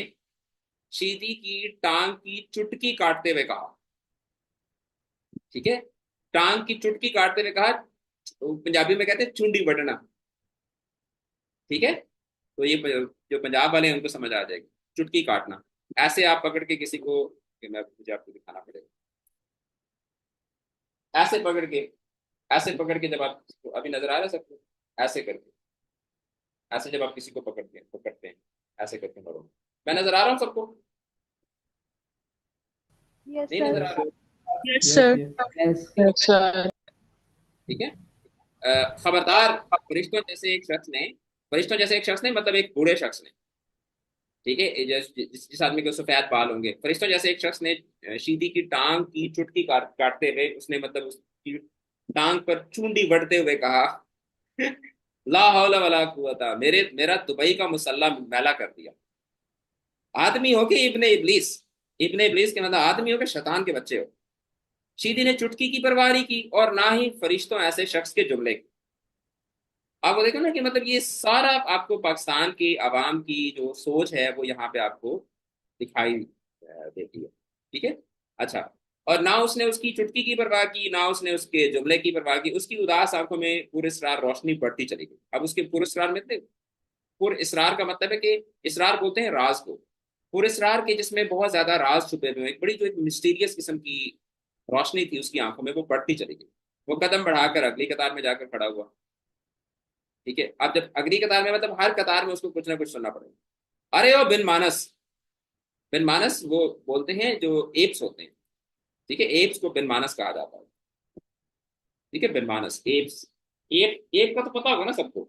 शीदी की टांग की चुटकी काटते हुए कहा। ठीक है, टांग की चुटकी काटते हुए कहा, पंजाबी में कहते हैं चुंडी बटना। ठीक है, तो ये जो पंजाब वाले हैं उनको समझ आ जाएगी, चुटकी काटना। ऐसे आप पकड़ के किसी को, कि मैं मुझे आपको दिखाना पड़ेगा, ऐसे पकड़ के, ऐसे पकड़ के जब आप अभी नजर आ रहा है सबको, ऐसे करके, ऐसे जब आप किसी को पकड़ते हैं ऐसे करके मारो। मैं नजर आ रहा हूँ सबको? यस नहीं सर। नजर आ रहा? Yes, yes sir. Yes yes Yes, sir. ठीक है। खबरदार, फरिश्तों जैसे एक शख्स ने मतलब एक बूढ़े शख्स ने, ठीक है, जिस आदमी के सफेद बाल होंगे, फरिश्तों जैसे एक शख्स ने शीदी की टांग की चुटकी काटते हुए उसने मतलब उसकी टांग पर चूंडी बढ़ते हुए कहा, ला हौला वला कुव्वता, मेरा दुबई का मुसल्ला मैला कर दिया। आदमी हो के इब्ने इब्लीस के मतलब आदमी हो के शैतान के बच्चे हो। शीदी ने चुटकी की परवाह नहीं की और ना ही फरिश्तों ऐसे शख्स के जुमले की। आप वो देखो ना कि मतलब ये सारा आपको पाकिस्तान की आवाम की जो सोच है वो यहाँ पे आपको दिखाई देती है। ठीक है। अच्छा, और ना उसने उसकी चुटकी की परवाह की, ना उसने उसके जुमले की परवाह की। उसकी उदास आंखों में पुरस्रार रोशनी बढ़ती चली गई। अब उसके पुरस्रार में थे, पुर इसरार का मतलब है कि इसरार बोलते हैं राज को। पुर इसरार के जिसमें बहुत ज्यादा राज छुपे हुए हैं, एक बड़ी जो एक मिस्टीरियस किस्म की रोशनी थी उसकी आंखों में, वो बढ़ती चली गई। वो कदम बढ़ाकर अगली कतार में जाकर खड़ा हुआ। ठीक है, अब जब अगली कतार में मतलब हर कतार में उसको कुछ ना कुछ सुनना पड़ेगा। अरे ओ बिन मानस, बिन मानस वो बोलते हैं जो एप्स होते हैं। ठीक है, एप्स को बिन मानस कहा जाता है। ठीक है, बिन मानस एप्स, एप एप का तो पता होगा ना सबको।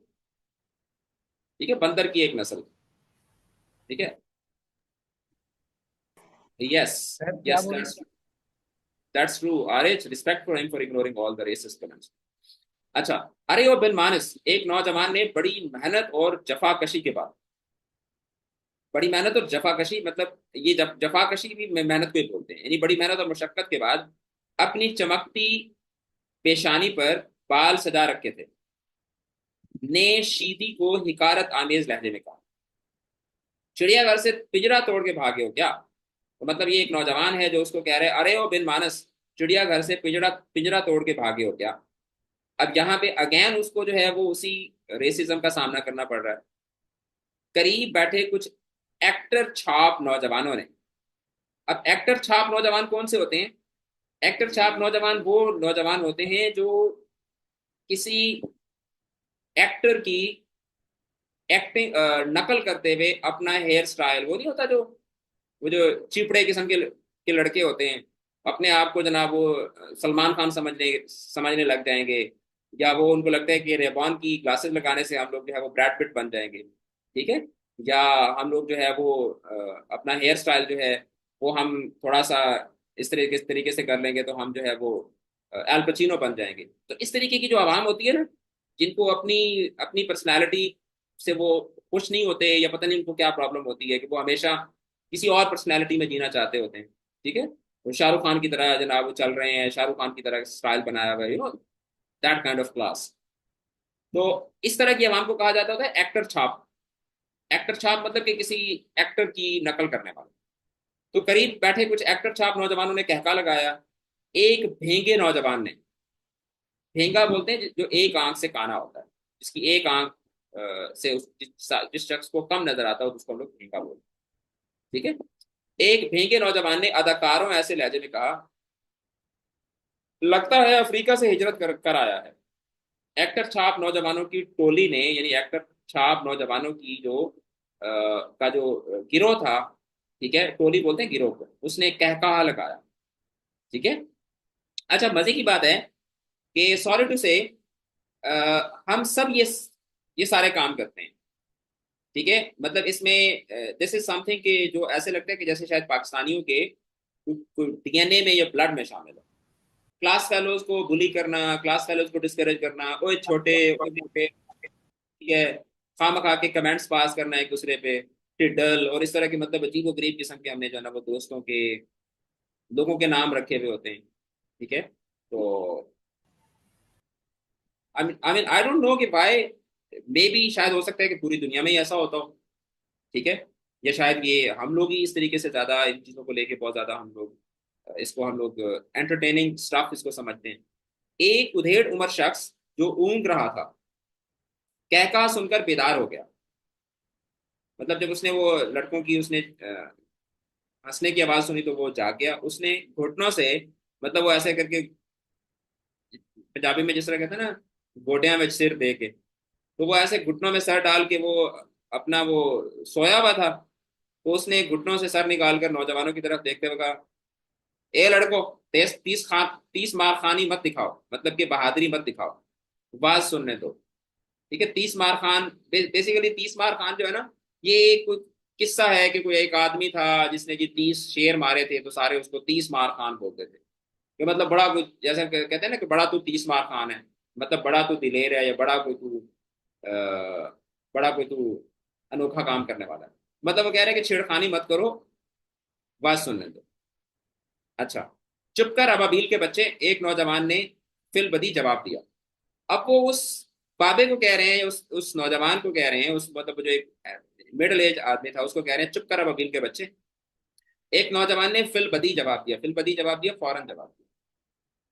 ठीक है, बंदर की एक नस्ल। ठीक है, यस, सर क्या यस बोल that's that's true Aarij, respect for him for ignoring all the racist comments. अच्छा, अरे ओ बिन मानस, एक नौजवान ने बड़ी मेहनत और जफाकशी के बाद, बड़ी मेहनत और जफाकशी मतलब ये जफाकशी भी मेहनत को ही बोलते हैं, यानी बड़ी मेहनत और मशक्कत के बाद अपनी चमकती पेशानी पर बाल सजा रखे थे, ने शीदी को हिकारत आमेज लहजे में कहा, चिड़ियाघर से पिंजरा तोड़ के भागे हो क्या? तो मतलब ये एक नौजवान है जो उसको कह रहे हैं, अरे ओ बिन मानस, चिड़ियाघर से पिंजरा पिंजरा तोड़ के भागे हो क्या? अब यहाँ पे अगेन उसको जो है वो उसी रेसिज्म का सामना करना पड़ रहा है। करीब बैठे कुछ एक्टर छाप नौजवानों ने, अब एक्टर छाप नौजवान कौन से होते हैं? एक्टर छाप नौजवान वो नौजवान होते हैं जो किसी एक्टर की एक्टिंग नकल करते हुए अपना हेयर स्टाइल, वो नहीं होता जो, वो जो चिपड़े किस्म के लड़के होते हैं, अपने आप को जनाब वो सलमान खान समझने लग जाएंगे, या वो उनको लगता है कि रेबॉन की ग्लासेस लगाने से हम लोग जो है वो ब्रैड पिट बन जाएंगे, ठीक है, या हम लोग जो है वो अपना हेयर स्टाइल जो है वो हम थोड़ा सा इस तरीके से कर लेंगे तो हम जो है वो एल पचीनो बन जाएंगे। तो इस तरीके की जो आवाम होती है ना, जिनको अपनी अपनी पर्सनैलिटी से वो खुश नहीं होते, या पता नहीं उनको क्या प्रॉब्लम होती है कि वो हमेशा किसी और पर्सनैलिटी में जीना चाहते होते हैं, ठीक है, वो शाहरुख खान की तरह जनाब वो चल रहे हैं, शाहरुख खान की तरह स्टाइल बनाया हुआ है, दैट काइंड ऑफ क्लास। तो इस तरह की आवाम को कहा जाता है एक्टर छाप। एक्टर छाप मतलब कि किसी एक्टर की नकल करने वाले। तो करीब बैठे कुछ एक्टर छाप नौजवानों ने कहका लगाया, एक भेंगे नौजवान ने, भेंगा बोलते हैं जो एक आंख से काना होता है, जिसकी एक आंख से जिस शख्स को कम नजर आता है उसको हम लोग भेंगा बोलते हैं, ठीक है। एक भेंगे नौजवान ने अदाकारों ऐसे लहजे में कहा, लगता है अफ्रीका से हिजरत कर आया है। एक्टर छाप नौजवानों की टोली ने, यानी एक्टर छाप नौजवानों की जो का जो गिरोह था, ठीक है, टोली बोलते हैं गिरोह को, उसने कहकहा लगाया, ठीक है। अच्छा, मजे की बात है कि सॉरी टू से हम सब ये सारे काम करते हैं, ठीक है, मतलब इसमें दिस इज समथिंग कि जो ऐसे लगता है कि जैसे शायद पाकिस्तानियों के डीएनए में या ब्लड में शामिल है। क्लास फेलोज को बुली करना, क्लास फेलोज को डिस्करेज करना, ओए छोटे ओए मोटे, ठीक है, खामखा के कमेंट्स पास करना एक दूसरे पे, टिड्डल और इस तरह के मतलब अजीब गरीब किस्म के हमने जो है ना वो दोस्तों के लोगों के नाम रखे हुए होते हैं, ठीक है। तो I mean I don't know कि भाई, मे बी शायद हो सकता है कि पूरी दुनिया में ही ऐसा होता हो, ठीक है, या शायद ये हम लोग ही इस तरीके से ज्यादा इन चीजों को लेके बहुत ज्यादा हम लोग एंटरटेनिंग स्टफ इसको समझते हैं। एक उधेड़ उम्र शख्स जो ऊँग रहा था, कहका सुनकर बेदार हो गया, मतलब जब उसने वो लड़कों की उसने हंसने की आवाज सुनी तो वो जाग गया, उसने घुटनों से, मतलब वो ऐसे करके, पंजाबी में जिस तरह कहते हैं ना गोटियां में सिर दे के, तो वो ऐसे घुटनों में सर डाल के वो अपना वो सोया हुआ था, तो उसने घुटनों से सर निकाल कर नौजवानों की तरफ देखते हुए कहा, ए लड़को, तीस मार खानी मत दिखाओ, मतलब कि बहादुरी मत दिखाओ, बात सुनने दो, ठीक है। तीस मार खान बेसिकली, तीस मार खान जो है ना, ये कोई किस्सा है कि कोई एक आदमी था जिसने जी 30 शेर मारे थे, तो सारे उसको 30 मार खान बोलते थे, कि मतलब बड़ा कुछ जैसे कहते हैं ना कि बड़ा तू 30 मार खान है, मतलब बड़ा तू दिलेर है, या बड़ा कोई तू अनोखा काम करने वाला है, मतलब वो कह रहे हैं कि छेड़खानी मत करो, बात सुनने दो। अच्छा, चुप कर अबाबील के बच्चे, एक नौजवान ने फिल बदी जवाब दिया। अब वो उस बाबे को कह रहे हैं, उस नौजवान को कह रहे हैं, उस मतलब जो एक मिडिल एज आदमी था उसको कह रहे हैं, चुप कर अबाबील के बच्चे। एक नौजवान ने फिल बदी जवाब दिया, फिल बदी जवाब दिया, फौरन जवाब दिया।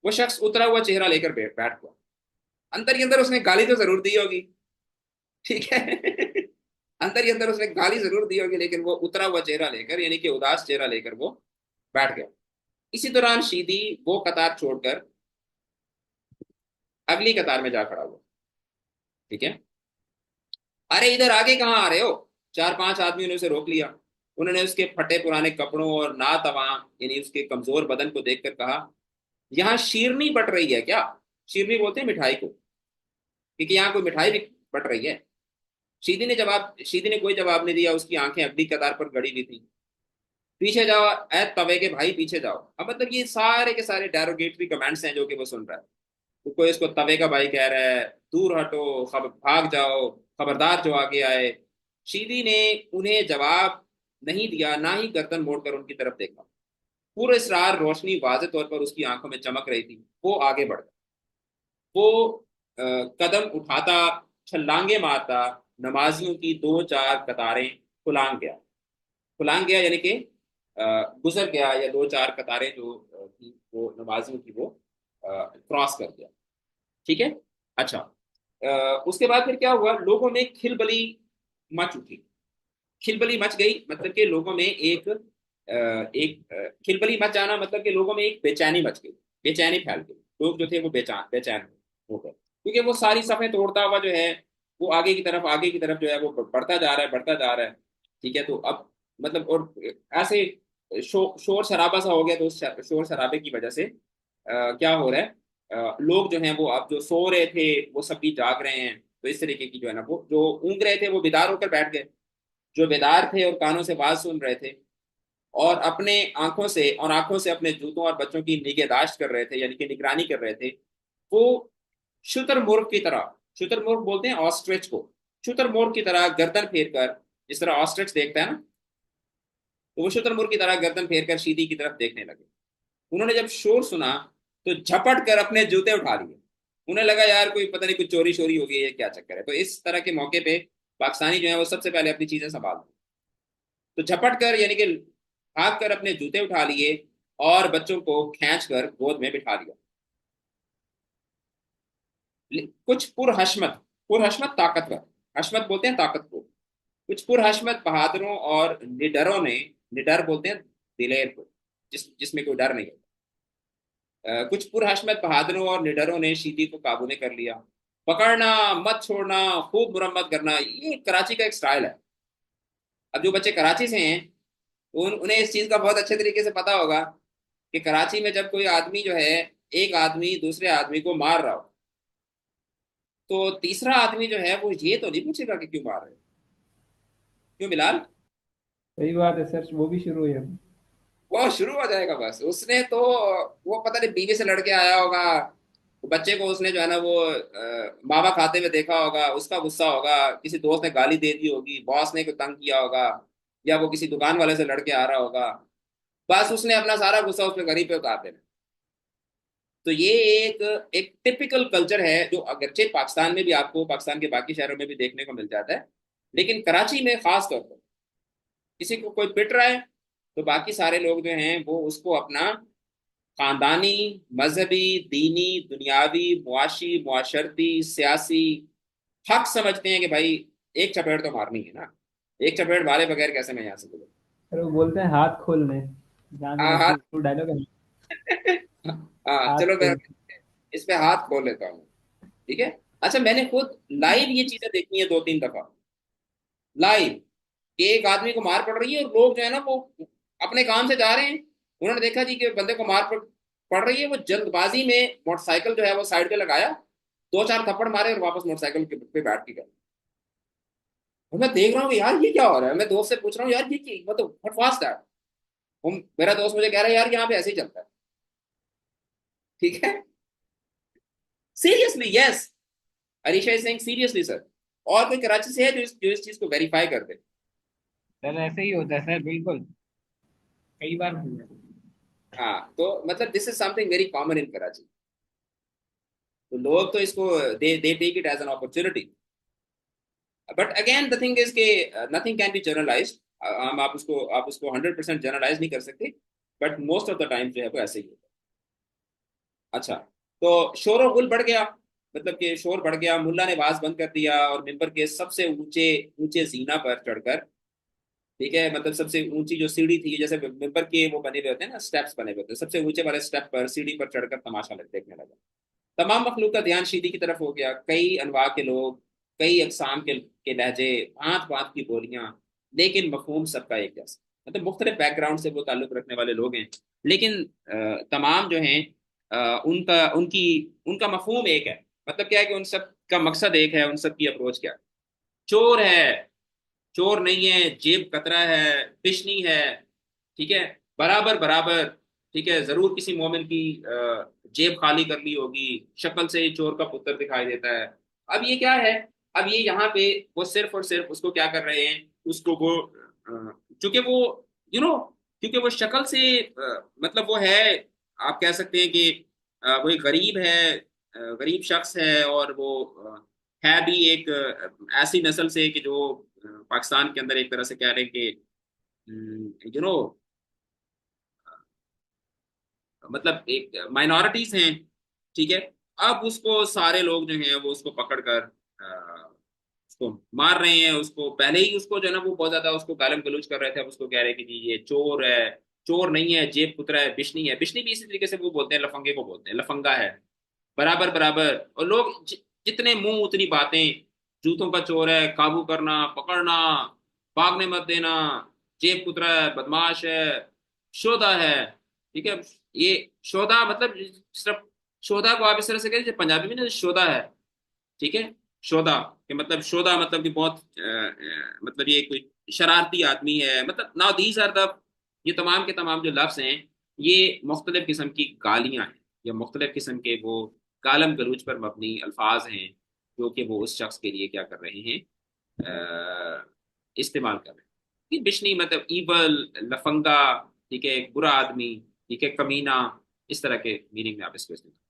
वो शख्स उतरा हुआ चेहरा लेकर बैठ हुआ, अंदर ही अंदर उसने गाली तो जरूर दी होगी, ठीक है अंदर ही अंदर उसने गाली जरूर दी होगी, लेकिन वो उतरा हुआ चेहरा लेकर, यानी कि उदास चेहरा लेकर वो बैठ गया। इसी दौरान शीदी वो कतार छोड़कर अगली कतार में जा खड़ा हुआ, ठीक है। अरे इधर आगे कहाँ आ रहे हो? चार पांच आदमियों ने उसे रोक लिया। उन्होंने उसके फटे पुराने कपड़ों और नातवा, यानी उसके कमजोर बदन को देखकर कहा, यहाँ शीरनी बट रही है क्या? शीरनी बोलते हैं मिठाई को, क्योंकि यहाँ कोई मिठाई भी बट रही है। शीदी ने कोई जवाब नहीं दिया, उसकी आंखें अगली कतार पर गड़ी हुई थी। पीछे जाओ, ए तवे के भाई पीछे जाओ। अब मतलब ये सारे के सारे डेरोगेटरी कमेंट्स हैं जो कि वो सुन रहा है। तो कोई इसको तवे का भाई कह रहा है, दूर हटो, भाग जाओ, खबरदार जो आगे आए। शीदी ने उन्हें जवाब नहीं दिया, ना ही गर्दन मोड़कर उनकी तरफ देखा। पूरे इसरार रोशनी वाज़े तौर पर उसकी आंखों में चमक रही थी। वो आगे बढ़ गया। वो कदम उठाता, छलांगे मारता, नमाजियों की दो चार कतारें खुलांग गया। खुलांग गया यानी कि गुजर गया, या दो चार कतारें जो थी वो नमाजियों की वो क्रॉस कर गया। ठीक है। अच्छा, उसके बाद फिर क्या हुआ, लोगों में खिलबली मच उठी। खिलबली मच गई मतलब कि लोगों में खिलबली मच जाना मतलब कि लोगों में एक बेचैनी मच गई, बेचैनी फैल गई। लोग जो थे वो बेचैन बेचैन हो गए, क्योंकि वो सारी सफें तोड़ता हुआ जो है वो आगे की तरफ जो है वो बढ़ता जा रहा है, बढ़ता जा रहा है। ठीक है। तो अब मतलब और ऐसे शोर शराबा सा हो गया। तो उस शोर शराबे की वजह से क्या हो रहा है, लोग जो हैं वो अब जो सो रहे थे वो सभी जाग रहे हैं। तो इस तरीके की जो है ना, वो जो ऊँग रहे थे वो बेदार होकर बैठ गए। जो बेदार थे और कानों से बात सुन रहे थे और अपने आंखों से अपने जूतों और बच्चों की निगहदाश्त कर रहे थे, यानी कि निगरानी कर रहे थे, वो शुतुरमुर्ग की तरह, शुतुरमुर्ग बोलते हैं ऑस्ट्रिच को, शुतुरमुर्ग की तरह गर्दन फेर कर, जिस तरह ऑस्ट्रिच देखता है ना, तो वो शुतुरमुर्ग की तरह गर्दन फेर कर शीदी की तरफ देखने लगे। उन्होंने जब शोर सुना तो झपट कर अपने जूते उठा लिए। उन्हें लगा यार कोई पता नहीं कुछ चोरी शोरी हो गई है, क्या चक्कर है। तो इस तरह के मौके पे पाकिस्तानी जो है वो सबसे पहले अपनी चीजें संभाल, तो झपट कर यानी कि भाग कर अपने जूते उठा लिए और बच्चों को खींच कर गोद में बिठा लिया। कुछ पुरहशमत ताकतवर, हशमत बोलते हैं ताकत को, कुछ पुरहशमत बहादुरों और निडरों ने, निडर बोलते हैं दिलेर को, जिसमें कोई डर नहीं है। कुछ पुरहशमत बहादुरों और निडरों ने शीदी को काबू में कर लिया। पकड़ना, मत छोड़ना, खूब मुरम्मत करना, ये कराची का एक स्टाइल है। अब जो बच्चे कराची से हैं उन्हें इस चीज का बहुत अच्छे तरीके से पता होगा कि कराची में जब कोई आदमी जो है, एक आदमी दूसरे आदमी को मार रहा हो, तो तीसरा आदमी जो है वो ये तो नहीं पूछेगा कि क्यों मार रहे हो। क्यों बिलाल? सही बात है सर, वो भी शुरू हुई अब। वो शुरू हो जाएगा बस। उसने तो वो पता नहीं बीवी से लड़के आया होगा, बच्चे को उसने जो है ना वो मावा खाते हुए देखा होगा, उसका गुस्सा होगा, किसी दोस्त ने गाली दे दी होगी, बॉस ने कोई तंग किया होगा, या वो किसी दुकान वाले से लड़के आ रहा होगा। बस उसने अपना सारा गुस्सा उसने गरीब पे उतार देना। तो ये एक एक टिपिकल कल्चर है जो अगरचे पाकिस्तान में भी, आपको पाकिस्तान के बाकी शहरों में भी देखने को मिल जाता है, लेकिन कराची में खास तौर पर किसी को कोई पिट रहा है तो बाकी सारे लोग जो हैं वो उसको अपना खानदानी, मजहबी, दीनी, दुनियावी, मुआशी, मुआशरती, सियासी हक समझते हैं कि भाई एक चपेट तो मारनी है ना, एक चपेट मारे बगैर कैसे मैं यहाँ से गुजरूं। सर वो बोलते हैं हाथ खोलने, जहाँ से हाँ हाँ। मशहूर डायलॉग है, हाँ हाथ चलो मैं खोल। इस पे हाथ खोल लेता हूँ। ठीक है। अच्छा, मैंने खुद लाइव ये चीजें देखी है दो तीन दफा, लाइव, कि एक आदमी को मार पड़ रही है और लोग जो है ना वो अपने काम से जा रहे हैं, उन्होंने देखा जी कि बंदे को पड़ रही है, वो जल्दबाजी में मोटरसाइकिल जो है वो साइड पे लगाया, दो चार थप्पड़ मारे और वापस मोटरसाइकिल पे बैठ के गए। और मैं देख रहा हूँ कि यार ये क्या हो रहा है। मैं दोस्त से पूछ रहा हूँ यार ये क्या मतलब व्हाट वाज दैट। मेरा दोस्त मुझे कह रहा है यार यहाँ पे ऐसे ही चलता है। ठीक है। Seriously yes, Arisha is saying seriously sir. और कोई कराची से है जो इस चीज को वेरीफाई कर दे? सर ऐसे ही होता है सर, बिल्कुल कई बार हुआ है। हाँ, तो मतलब this is something very common in Karachi. तो लोग तो इसको they take it as an opportunity. But again the thing is के नथिंग कैन बी जनरलाइज्ड। हम आप उसको 100% जनरलाइज नहीं कर सकते, but most of the time जो है वो ऐसे ही होता है। अच्छा, तो शोर गुल बढ़ गया, मतलब कि शोर बढ़ गया, मुल्ला ने आवाज बंद कर दिया और मिंबर के सबसे ऊंचे ऊंचे जीना पर चढ़कर, ठीक है, मतलब सबसे ऊंची जो सीढ़ी थी, जैसे मिंबर के वो बने हुए होते हैं ना, स्टेप्स बने हुए होते हैं, सबसे ऊंचे वाले स्टेप पर, सीढ़ी पर चढ़कर तमाशा देखने लगा। तमाम मखलूक का ध्यान शीदी की तरफ हो गया। कई अनवा के लोग, कई अकसाम के लहजे, भांत भांत की बोलियां, लेकिन मफहूम सबका एक जैसा। मतलब मुख्तलिफ बैकग्राउंड से वो ताल्लुक रखने वाले लोग हैं, लेकिन तमाम जो हैं उनका मफहूम एक है। मतलब क्या है कि उन सब का मकसद एक है, उन सब की अप्रोच क्या है। चोर है, चोर नहीं है, जेब कतरा है, पिशनी है, ठीक है, बराबर बराबर। ठीक है, जरूर किसी मोमिन की जेब खाली कर ली होगी, शक्ल से ही चोर का पुत्र दिखाई देता है। अब ये क्या है, अब ये यहाँ पे वो सिर्फ और सिर्फ उसको क्या कर रहे हैं, उसको वो चूंकि वो क्योंकि वो शक्ल से मतलब वो है, आप कह सकते हैं कि वो एक गरीब है, गरीब शख्स है, और वो है भी एक ऐसी नस्ल से कि जो पाकिस्तान के अंदर एक तरह से कह रहे हैं कि यू नो मतलब एक माइनॉरिटीज हैं। ठीक है, अब उसको सारे लोग जो हैं वो उसको पकड़ कर उसको मार रहे हैं। उसको पहले ही उसको जो है ना वो बहुत ज्यादा उसको गालिम गलौज कर रहे थे, अब उसको कह रहे हैं कि जी ये चोर है, चोर नहीं है, जेब कुतरा है, बिश्नी है। बिश्नी भी इसी तरीके से वो बोलते हैं, लफंगे को बोलते हैं, लफंगा है, बराबर बराबर। और लोग जितने मुंह उतनी बातें, जूतों का चोर है, काबू करना, पकड़ना, भागने मत देना, जेब कुतरा है, बदमाश है, शोधा है। ठीक है, ये शोधा मतलब सिर्फ शोधा को आप इस तरह से कहें पंजाबी में ना शोधा है। ठीक है, शोधा कि मतलब शोधा मतलब कि बहुत मतलब ये कोई शरारती आदमी है, मतलब नाउ दीज आर द, ये तमाम के तमाम जो लफ्ज हैं ये मुख्तलिफ किस्म की गालियां हैं, या मुख्तलिफ किस्म के वो गालम गलूच पर मबनी अल्फाज हैं, जो कि वो उस शख्स के लिए क्या कर रहे हैं, इस्तेमाल कर रहे हैं। कि बिशनी मतलब ईवल, लफंगा, ठीक है, एक बुरा आदमी, ठीक है, कमीना, इस तरह के मीनिंग में आप इसको इस्तेमाल।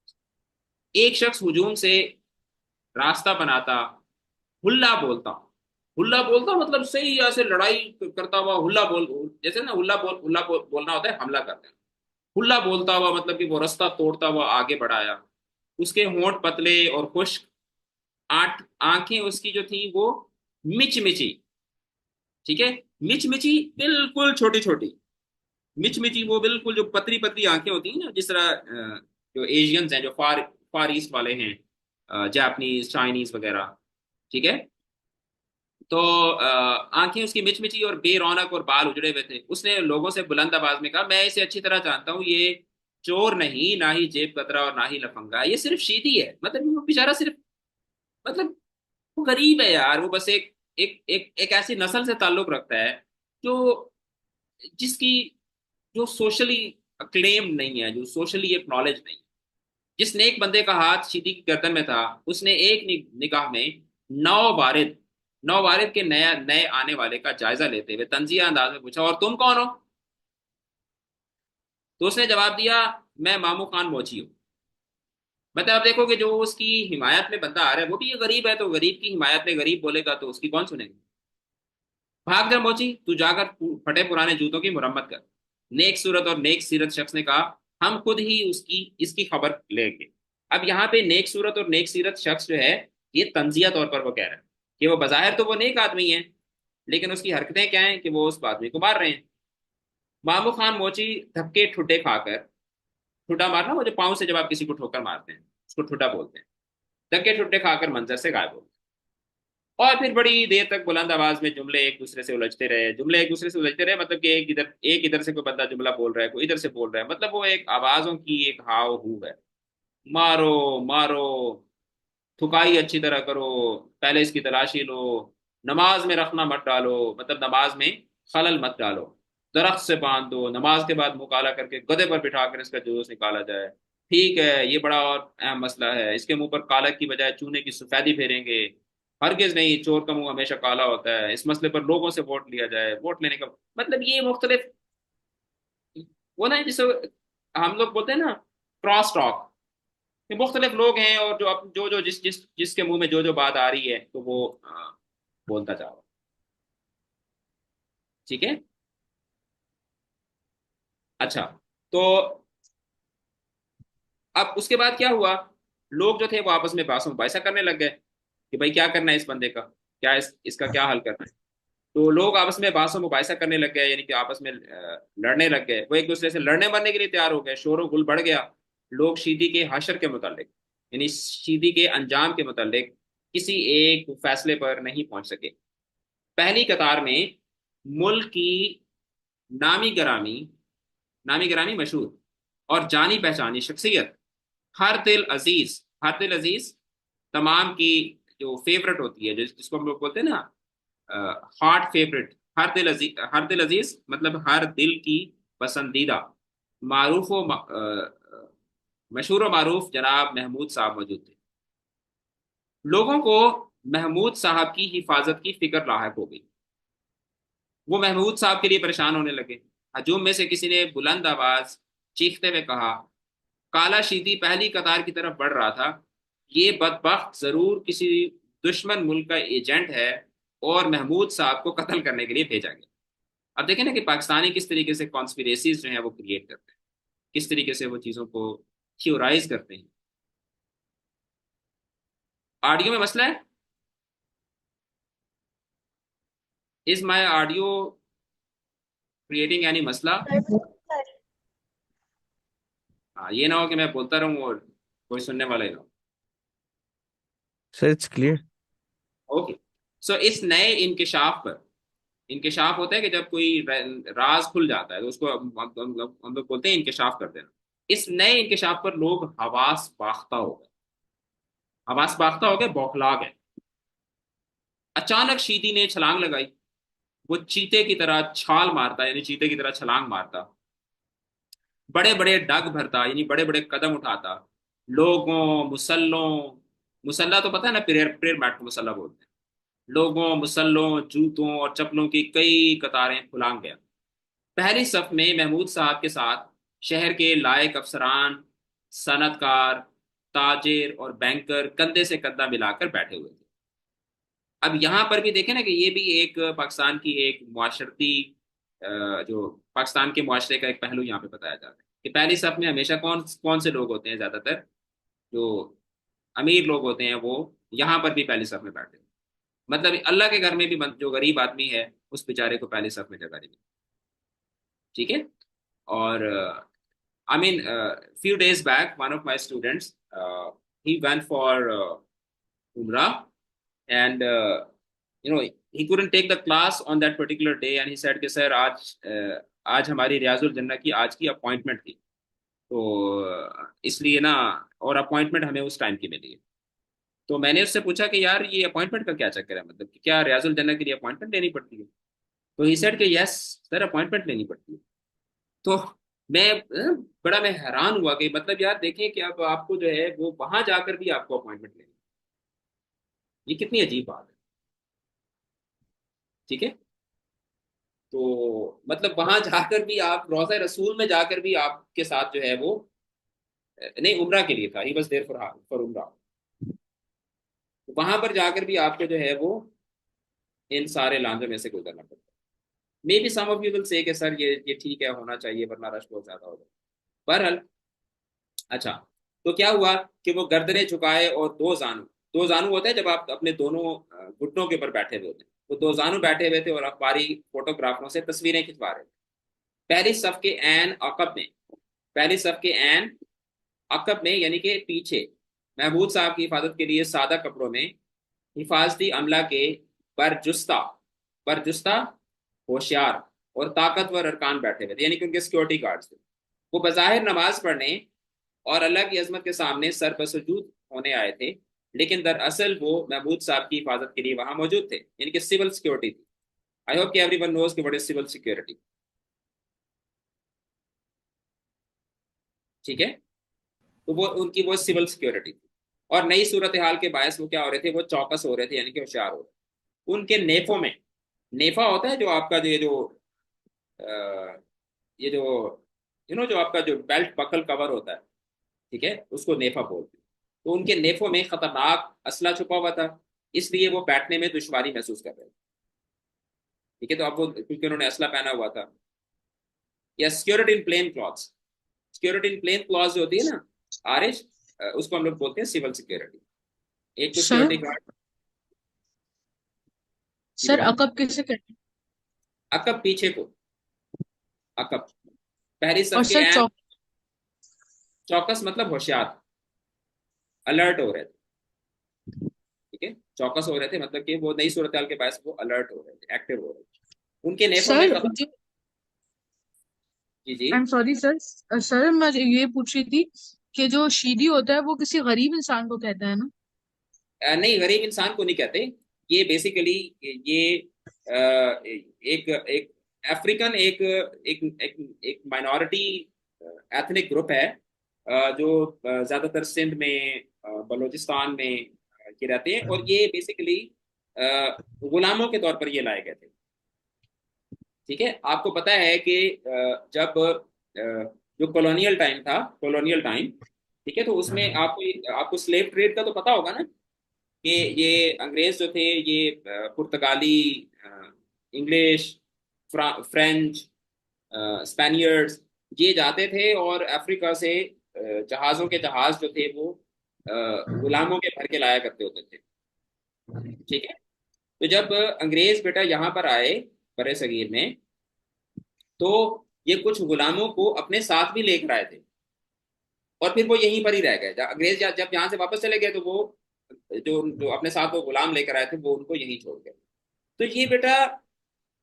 एक शख्स हुजूम से रास्ता बनाता, हुल्ला बोलता। हुल्ला बोलता मतलब सही ऐसे लड़ाई करता हुआ हुल्ला बोल, जैसे ना बोलना होता है हमला करते हैं। हुल्ला बोलता हुआ मतलब कि वो रास्ता तोड़ता हुआ आगे बढ़ाया। उसके होंठ पतले और खुश्क, आठ आंखें उसकी जो थी वो मिचमिची। ठीक है, मिचमिची बिल्कुल छोटी छोटी, मिचमिची वो बिल्कुल जो पतली पतली आंखें होती हैं ना, जिस तरह जो एशियंस हैं, जो फार फार ईस्ट वाले हैं, जापानीज, चाइनीज वगैरह। ठीक है, तो आंखें उसकी मिचमिची और बेरौनक और बाल उजड़े हुए थे। उसने लोगों से बुलंद आवाज में कहा, मैं इसे अच्छी तरह जानता हूँ, ये चोर नहीं, ना ही जेब कतरा और ना ही लफंगा, ये सिर्फ शीदी है। मतलब वो बेचारा सिर्फ, मतलब वो गरीब है यार, वो बस एक ऐसी नस्ल से ताल्लुक रखता है जो जिसकी जो सोशली अक्लेम नहीं है, जो सोशली एक्नॉलेज नहीं है। जिस नेक बंदे का हाथ शीदी की गर्दन में था, उसने एक निगाह में नौ वारिद नौ वारिद के नया नए आने वाले का जायजा लेते हुए तंजिया अंदाज में पूछा, और तुम कौन हो? तो उसने जवाब दिया, मैं मामू खान मोची हूँ। मतलब आप देखो कि जो उसकी हिमायत में बंदा आ रहा है वो भी ये गरीब है, तो गरीब की हिमायत में गरीब बोलेगा तो उसकी कौन सुनेगा। भाग जा मोची, तू जाकर फटे पुराने जूतों की मुरम्मत कर। नेक सूरत और नेक सीरत शख्स ने कहा, हम खुद ही उसकी इसकी खबर लेंगे। अब यहाँ पे नेक सूरत और नेक सीरत शख्स जो है, ये तंजिया तौर पर वो कह रहा है कि वो बाजाहिर तो वो नेक आदमी है, लेकिन उसकी हरकतें क्या हैं कि वो उस आदमी को मार रहे हैं। मामू खान मोची धक्के ठुड्डे खाकर, ठुड्डा मारना वो जो पाँव से जब आप किसी को ठोकर मारते हैं उसको ठुड्डा बोलते हैं, धक्के ठुड्डे खाकर मंजर से गायब हो गए। और फिर बड़ी देर तक बुलंद आवाज में जुमले एक दूसरे से उलझते रहे, जुमले एक दूसरे से उलझते रहे, मतलब कि एक इधर से कोई बंदा जुमला बोल रहा है, कोई इधर से बोल रहा है, मतलब वो एक आवाजों की एक हाव हू है। मारो मारो, थुकाई अच्छी तरह करो, पहले इसकी तलाशी लो, नमाज में रखना मत डालो, मतलब नमाज में खलल मत डालो, दरख्त से बांध दो, नमाज के बाद मुकाला करके गधे पर बिठाकर इसका जुलूस निकाला जाए। ठीक है, ये बड़ा और अहम मसला है, इसके मुंह पर कालक की बजाय चूने की सफेदी फेरेंगे। हरगिज नहीं, चोर का मुंह हमेशा काला होता है। इस मसले पर लोगों से वोट लिया जाए, वोट लेने का मतलब ये मुख्तलिफ वो ना, जिसे हम लोग बोलते हैं ना क्रॉस टॉक, ये मुख्तलिफ लोग हैं, और जो जो जो जिसके मुंह में जो जो बात आ रही है तो वो बोलता जा रहा है। ठीक है, अच्छा, तो अब उसके बाद क्या हुआ, लोग जो थे वो आपस में बासों मुबाइसा करने लग गए कि भाई क्या करना है इस बंदे का, क्या इसका क्या हल करना है। तो लोग आपस में बासों मुबाइसा करने लग गए, यानी कि आपस में लड़ने लग गए, वो एक दूसरे से लड़ने मरने के लिए तैयार हो गए, शोर गुल बढ़ गया। लोग शीदी के हशर के मुतालिक, यानी शीदी के अंजाम के मुतालिक किसी एक फैसले पर नहीं पहुंच सके। पहली कतार में मुल्क की नामी गरामी नामी गरामी मशहूर और जानी पहचानी शख्सियत, हर दिल अजीज, तमाम की जो फेवरेट होती है, जिसको हम लोग बोलते हैं ना हार्ट फेवरेट, हर दिल अजीज मतलब हर दिल की पसंदीदा मारूफ व मशहूर व मारूफ जनाब महमूद साहब मौजूद थे। लोगों को महमूद साहब की हिफाजत की फिक्र लाहक हो गई। वो महमूद साहब के लिए परेशान होने लगे। हजूम में से किसी ने बुलंद आवाज चीखते हुए कहा, काला शीदी पहली कतार की तरफ बढ़ रहा था। ये बदबख्त जरूर किसी दुश्मन मुल्क का एजेंट है और महमूद साहब को कत्ल करने के लिए भेजा गया। अब देखें ना कि पाकिस्तानी किस तरीके से कॉन्स्पिरेसीज जो है वो क्रिएट करते हैं, किस तरीके से वो चीज़ों को थ्योराइज करते हैं। ऑडियो में मसला है। Is my audio creating any मसला? हाँ, ये ना हो कि मैं बोलता रहूं और कोई सुनने वाला ही ना हो। Sir it's clear. ओके, सो इस नए इंकशाफ पर, इंकशाफ होता है कि जब कोई राज खुल जाता है तो उसको हम लोग बोलते हैं इंकशाफ कर देना। इस नए इंकशाफ पर लोग हवास बाख्ता हो गए, हवास बाख्ता हो गए, बौखला गए। अचानक शीदी ने छलांग लगाई। वो चीते की तरह छाल मारता, यानी चीते की तरह छलांग मारता, बड़े बड़े डग भरता, यानी बड़े बड़े कदम उठाता, लोगों, मुसल्लों, मुसल्ला तो पता है ना, प्रेयर प्रेयर मैट को मुसल्ला बोलते हैं, लोगों, मुसल्लों, जूतों और चप्पलों की कई कतारें फुलांग गया। पहली सफ में महमूद साहब के साथ शहर के लायक अफसरान, सनतकार, ताजिर और बैंकर कंधे से कंधा मिलाकर बैठे हुए थे। अब यहाँ पर भी देखें ना कि ये भी एक पाकिस्तान की एक मुआशरती जो पाकिस्तान के मुआशरे का एक पहलू यहाँ पे बताया जाता है कि पहली सफ में हमेशा कौन कौन से लोग होते हैं, ज्यादातर जो अमीर लोग होते हैं वो यहाँ पर भी पहली सफ में बैठे हैं। मतलब अल्लाह के घर में भी जो गरीब आदमी है उस बेचारे को पहली सफ में जगह नहीं मिलती। ठीक है। और I mean, few days back, one of my students, he went for Umrah, and he couldn't take the class on that particular day, and he said कि सर आज हमारी रियाजुल जन्नह की आज की अपॉइंटमेंट थी, तो इसलिए ना, और अपॉइंटमेंट हमें उस टाइम की मिली है। तो मैंने उससे पूछा कि यार ये अपॉइंटमेंट का क्या चक्कर है, मतलब कि क्या रियाजुल जन्नह के लिए अपॉइंटमेंट लेनी पड़ती है? तो ही सेड कि यस सर, अपॉइंटमेंट लेनी पड़ती है। तो मैं हैरान हुआ कि मतलब यार देखें कि अब आपको जो है वो वहां जाकर भी आपको अपॉइंटमेंट लेनी, ये कितनी अजीब बात है। ठीक है। तो मतलब वहां जाकर भी आप, रोज़ा रसूल में जाकर भी आपके साथ जो है वो, नहीं उम्रा के लिए था, ही बस देयर फॉर उम्रा, वहां पर जाकर भी आपको जो है वो इन सारे लांजों में से गुजरना पड़ता है। Maybe some of you will say कि सर ये ठीक है, होना चाहिए वरना रश बहुत ज्यादा हो जाए। बहरहाल, अच्छा, तो क्या हुआ कि वो गर्दनें झुकाए और दो जानू होता है जब आप अपने दोनों घुटनों के ऊपर बैठे हुए होते हैं, वो दो जानू बैठे हुए थे और अखबारी फोटोग्राफरों से तस्वीरें खिंचवा रहे थे। पहली सफ के एन अकब में, पहली सफ के एन अकब में यानी कि पीछे, महमूद साहब की हिफाजत के लिए सादा कपड़ों में हिफाजती अमला के बरजुस्ता बरजुस्ता होशियार और ताकतवर अरकान बैठे हुए थे, यानी कि उनके सिक्योरिटी गार्ड्स थे। वो बज़ाहिर नमाज पढ़ने और अल्लाह की अजमत के सामने सर बसजूद होने आए थे, लेकिन दरअसल वो महमूद साहब की हिफाजत के लिए वहां मौजूद थे, यानी कि सिविल सिक्योरिटी थी। आई होप कि एवरीवन नोज कि व्हाट इज सिविल सिक्योरिटी। ठीक है। तो वो उनकी वो सिविल सिक्योरिटी थी, और नई सूरत हाल के बायस वो क्या हो रहे थे, वो चौकस हो रहे थे, यानी कि होशियार हो रहे थे। उनके नेफों में, नेफा होता है जो आपका जो ये जो जो आपका जो बेल्ट बकल कवर होता है, ठीक है, उसको नेफा बोलते हैं। तो उनके नेफों में खतरनाक असला छुपा हुआ था, इसलिए वो बैठने में दुश्वारी महसूस कर रहे थे। ठीक है। तो अब वो, क्योंकि उन्होंने असला पहना हुआ था, या security in plane clothes, security in plane clothes जो होती है ना आरिश, उसको हम लोग बोलते हैं सिविल सिक्योरिटी। एक तो सर सिक्योरिटी गार्ड। सर अकब किसे कहते हैं? अकब पीछे को, अकब पहली और सफ के सर एन, चौकस मतलब होशियार, अलर्ट हो रहे थे। ठीक है। चौकस हो रहे थे मतलब कि वो नई सूरत हाल के बायस वो अलर्ट हो रहे थे, एक्टिव हो रहे थे। उनके नेफों में सर जी जी। I am sorry sir, sir मैं ये पूछ रही थी कि जो शीदी होता है वो किसी गरीब इंसान को कहता है ना? नहीं, गरीब इंसान को नहीं कहते। ये बेसिकली ये एक एक अफ्रीकन एक एक एक, एक माइनॉरिटी एथनिक ग्रुप है, जो ज्यादातर सिंध में, बलूचिस्तान में ये रहते हैं, और ये बेसिकली गुलामों के तौर पर ये लाए गए थे। ठीक है, आपको पता है कि जब जो कॉलोनियल टाइम था, कॉलोनियल टाइम, ठीक है, तो उसमें आपको आपको स्लेव ट्रेड का तो पता होगा ना, कि ये अंग्रेज जो थे, ये पुर्तगाली, इंग्लिश, फ्रेंच, स्पेनियर्ड्स, ये जाते थे और अफ्रीका से जहाज़ों के जहाज जो थे वो गुलामों के भर के लाया करते होते थे। ठीक है, तो जब अंग्रेज बेटा यहाँ पर आए बरे सगीर में, तो ये कुछ गुलामों को अपने साथ भी लेकर आए थे, और फिर वो यहीं पर ही रह गए। अंग्रेज जब यहाँ से वापस चले गए, तो वो जो जो अपने साथ वो गुलाम लेकर आए थे, वो उनको यहीं छोड़ गए। तो ये बेटा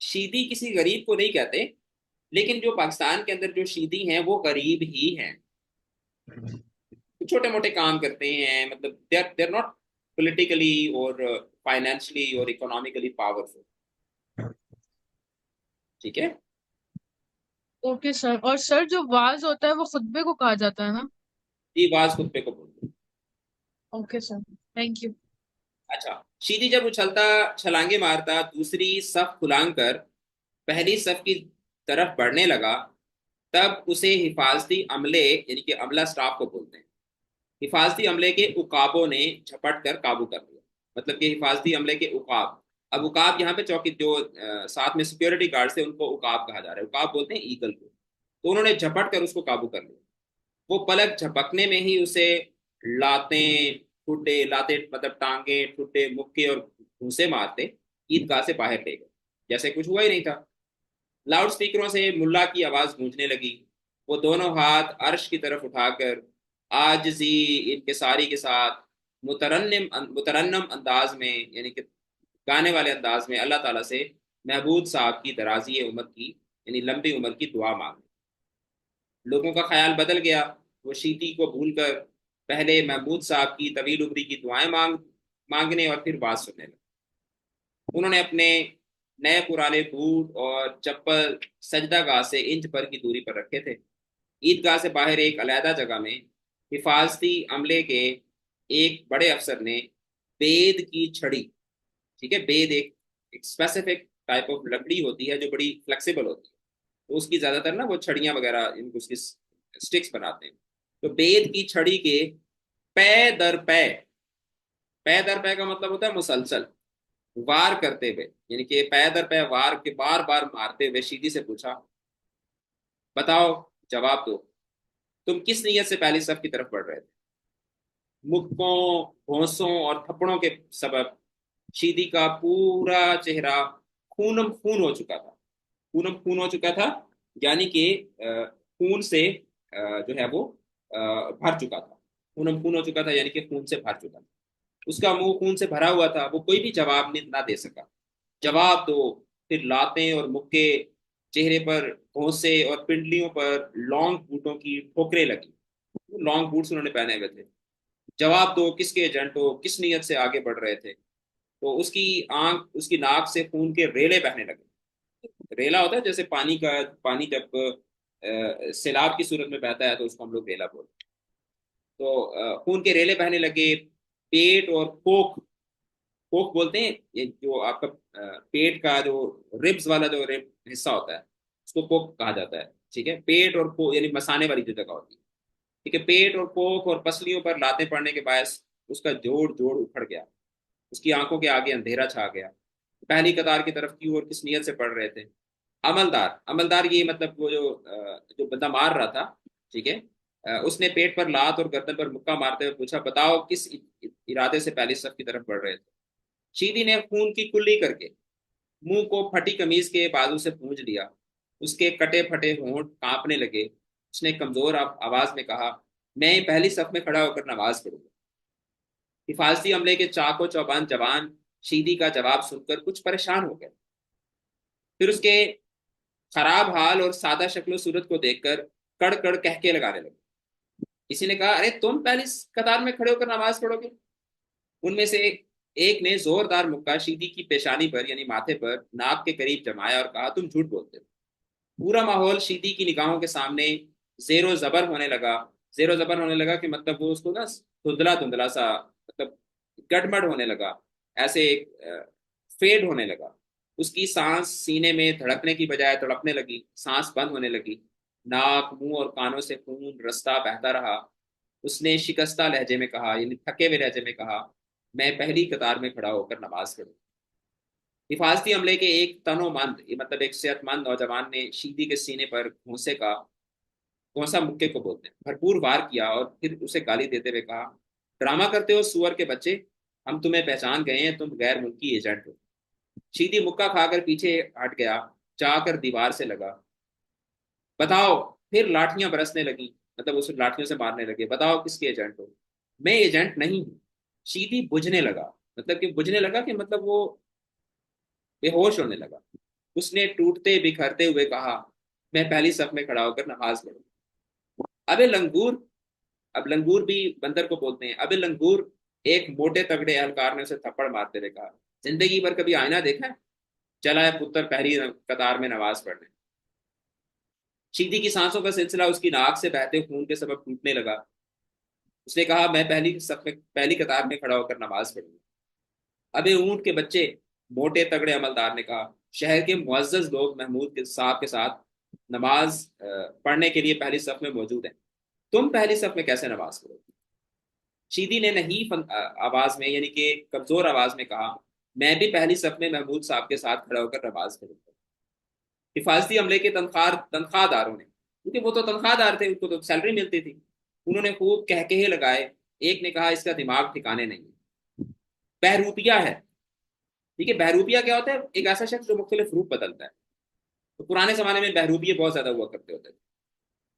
शीदी किसी गरीब को नहीं कहते, लेकिन जो पाकिस्तान के अंदर जो शीदी हैं वो गरीब ही हैं, छोटे मोटे काम करते हैं, मतलब दे आर नॉट पोलिटिकली और फाइनेंशियली और इकोनॉमिकली पावरफुल। ठीक है, ओके सर। और सर जो वाज होता है वो खुतबे को कहा जाता है ना? ये बात खुतबे को बोलते हैं। Okay sir, thank you. अच्छा, शीदी जब उछलता, छलांगे मारता, दूसरी सफ खुलांग कर पहली सफ की तरफ बढ़ने लगा, तब उसे हिफाजती अमले यानी कि अमला स्टाफ को बोलते हैं, हिफाजती अमले के उकाबों ने झपट कर काबू कर लिया। मतलब कि हिफाजती अमले के उकाब, अब उकाब यहाँ पे चौकी जो साथ में सिक्योरिटी गार्ड थे उनको उकाब कहा जा रहा है, उकाब बोलते हैं ईगल को। तो उन्होंने झपट कर उसको काबू कर लिया। वो पलक झपकने में ही उसे लाते, ठुड्डे, लाते मतलब टांगे, ठुड्डे, मुक्के और घूंसे मारते ईदगाह से बाहर ले गए, जैसे कुछ हुआ ही नहीं था। लाउड स्पीकरों से मुल्ला की आवाज गूंजने लगी। वो दोनों हाथ अर्श की तरफ उठाकर आजिजी इनकिसारी के साथ मुतरन्नम अंदाज में, यानी कि गाने वाले अंदाज में, अल्लाह ताला से महबूद साहब की दराजी उम्र की यानी लंबी उम्र की दुआ मांगी। लोगों का ख्याल बदल गया। वो शीती को भूलकर पहले महमूद साहब की तवील उम्री की दुआएं मांगने और फिर बात सुनने लगे। उन्होंने अपने नए पुराने बूट और चप्पल सजदा गाह से इंच भर की दूरी पर रखे थे। ईदगाह से बाहर एक अलहदा जगह में हिफाजती अमले के एक बड़े अफसर ने बेद की छड़ी, ठीक है, बेद एक स्पेसिफिक टाइप ऑफ लकड़ी होती है जो बड़ी फ्लेक्सिबल होती है, तो उसकी ज्यादातर ना वो छड़ियां वगैरह इनको उसकी स्टिक्स बनाते हैं। तो बेद की छड़ी के पै दर पै, पै दर पै का मतलब होता है मुसलसल, वार करते हुए, यानी कि पै दर पै वार के बार बार मारते हुए शीदी से पूछा, बताओ, जवाब दो, तुम किस नीयत से पहली सफ की तरफ बढ़ रहे थे? मुक्कों, भौंसों और थप्पड़ों के सबब शीदी का पूरा चेहरा खूनम खून हो चुका था। खूनम खून हो चुका था यानी कि खून से जो है वो भर चुका था। खूनम खून हो चुका था यानी कि खून से भर चुका था। उसका मुंह खून से भरा हुआ था। वो कोई भी जवाब ना दे सका। जवाब दो। फिर लातें और मुक्के, चेहरे पर घोंसे और पिंडलियों पर लॉन्ग बूटों की ठोकरें लगी। लॉन्ग बूट्स उन्होंने पहने हुए थे। जवाब दो, किसके एजेंट हो, किस नीयत से आगे बढ़ रहे थे? तो उसकी आंख, उसकी नाक से खून के रेले बहने लगे। रेला होता है जैसे पानी का, पानी जब सैलाब की सूरत में बहता है तो उसको हम लोग रेला बोलते हैं। तो खून के रेले बहने लगे। पेट और कोख, कोख बोलते हैं ये जो आपका पेट का जो रिब्स वाला जो रिब हिस्सा होता है उसको कोख कहा जाता है। ठीक है, पेट और कोख यानी मसाने वाली जो जगह होती है। ठीक है, पेट और कोख और पसलियों पर लाते पड़ने के बायस उसका जोड़ जोड़ उखड़ गया। उसकी आंखों के आगे अंधेरा छा गया। पहली कतार की तरफ क्यों और किस नियत से पढ़ रहे थे? अमलदार, अमलदार ये मतलब वो जो जो बंदा मार रहा था, ठीक है, उसने पेट पर लात और गर्दन पर मुक्का मारते हुए पूछा, बताओ किस इरादे से पहली सफ की तरफ बढ़ रहे थे? शीदी ने खून की कुल्ली करके मुंह को फटी कमीज के बाजू से पूंछ लिया। उसके कटे फटे होंठ कांपने लगे। उसने कमजोर आवाज में कहा, मैं पहली सफ में खड़ा होकर नमाज पढ़ूंगा। हिफाजती अमले के चाको चौबान जवान शीदी का जवाब सुनकर कुछ परेशान हो गए। फिर उसके खराब हाल और सादा शक्लो सूरत को देखकर कड़ कड़ कहके लगाने लगे। किसी ने कहा, अरे तुम पहली कतार में खड़े होकर नमाज पढ़ोगे? उनमें से एक ने जोरदार मुक्का शीदी की पेशानी पर यानी माथे पर नाक के करीब जमाया और कहा, तुम झूठ बोलते हो। पूरा माहौल शीदी की निगाहों के सामने जेरो जबर होने लगा। जेरो जबर होने लगा कि मतलब वो उसको ना धुंधला धुंधला सा, मतलब गड़बड़ होने लगा, ऐसे फेड होने लगा। उसकी सांस सीने में धड़कने की बजाय तड़पने लगी, सांस बंद होने लगी। नाक, मुंह और कानों से खून रास्ता बहता रहा। उसने शिकस्ता लहजे में कहा, यानी थके हुए लहजे में कहा, मैं पहली कतार में खड़ा होकर नमाज पढ़ूं। हिफाजती अमले के एक तनोमंद, ये मतलब एक सेहतमंद नौजवान ने शीदी के सीने पर घोंसा मुक्के को बोलते हैं, भरपूर वार किया और फिर उसे गाली देते हुए कहा, ड्रामा करते हो सुअर के बच्चे, हम तुम्हें पहचान गए हैं, तुम गैर मुल्की एजेंट हो। शीदी मुक्का खाकर पीछे हट गया, जाकर दीवार से लगा। बताओ। फिर लाठियां बरसने लगी, मतलब उसे लाठियों से मारने लगे। बताओ किसके एजेंट हो। मैं एजेंट नहीं हूँ। शीदी बुझने लगा, मतलब कि बुझने लगा कि मतलब वो बेहोश होने लगा। उसने टूटते बिखरते हुए कहा, मैं पहली सफ में खड़ा होकर नमाज पढ़ूं। अबे लंगूर। अब लंगूर भी बंदर को बोलते हैं। अबे लंगूर, एक मोटे तगड़े एहलकार ने उसे थप्पड़ मारते हुए कहा, जिंदगी भर कभी आईना देखा है? चला है पुत्र पहली कतार में नमाज पढ़ने। शीदी की सांसों का सिलसिला उसकी नाक से बहते खून के सबब टूटने लगा। उसने कहा, मैं पहली सफ में पहली कतार में खड़ा होकर नमाज पढ़ूंगा। अबे ऊंट के बच्चे, मोटे तगड़े अमलदार ने कहा, शहर के मुअज्जज लोग महमूद के साहब के साथ नमाज पढ़ने के लिए पहली सफ में मौजूद हैं। तुम पहली सफ में कैसे नमाज पढ़ोगे? शीदी ने नहीं आवाज में, यानी कि कमजोर आवाज में कहा, मैं भी पहली सफ में महमूद साहब के साथ खड़ा होकर नमाज पढ़ूंगा। हिफाजती अमले के तनख्वाहदारों ने, क्योंकि वो तो तनख्वाहदार थे, उनको तो सैलरी मिलती थी, उन्होंने खूब कहकहे लगाए। एक ने कहा, इसका दिमाग ठिकाने नहीं है, बहरूपिया है। ठीक है, बहरूपिया क्या होता है? एक ऐसा शख्स जो मुख्तलिफ रूप बदलता है। तो पुराने जमाने में बहरूपिये बहुत ज्यादा हुआ करते होते थे।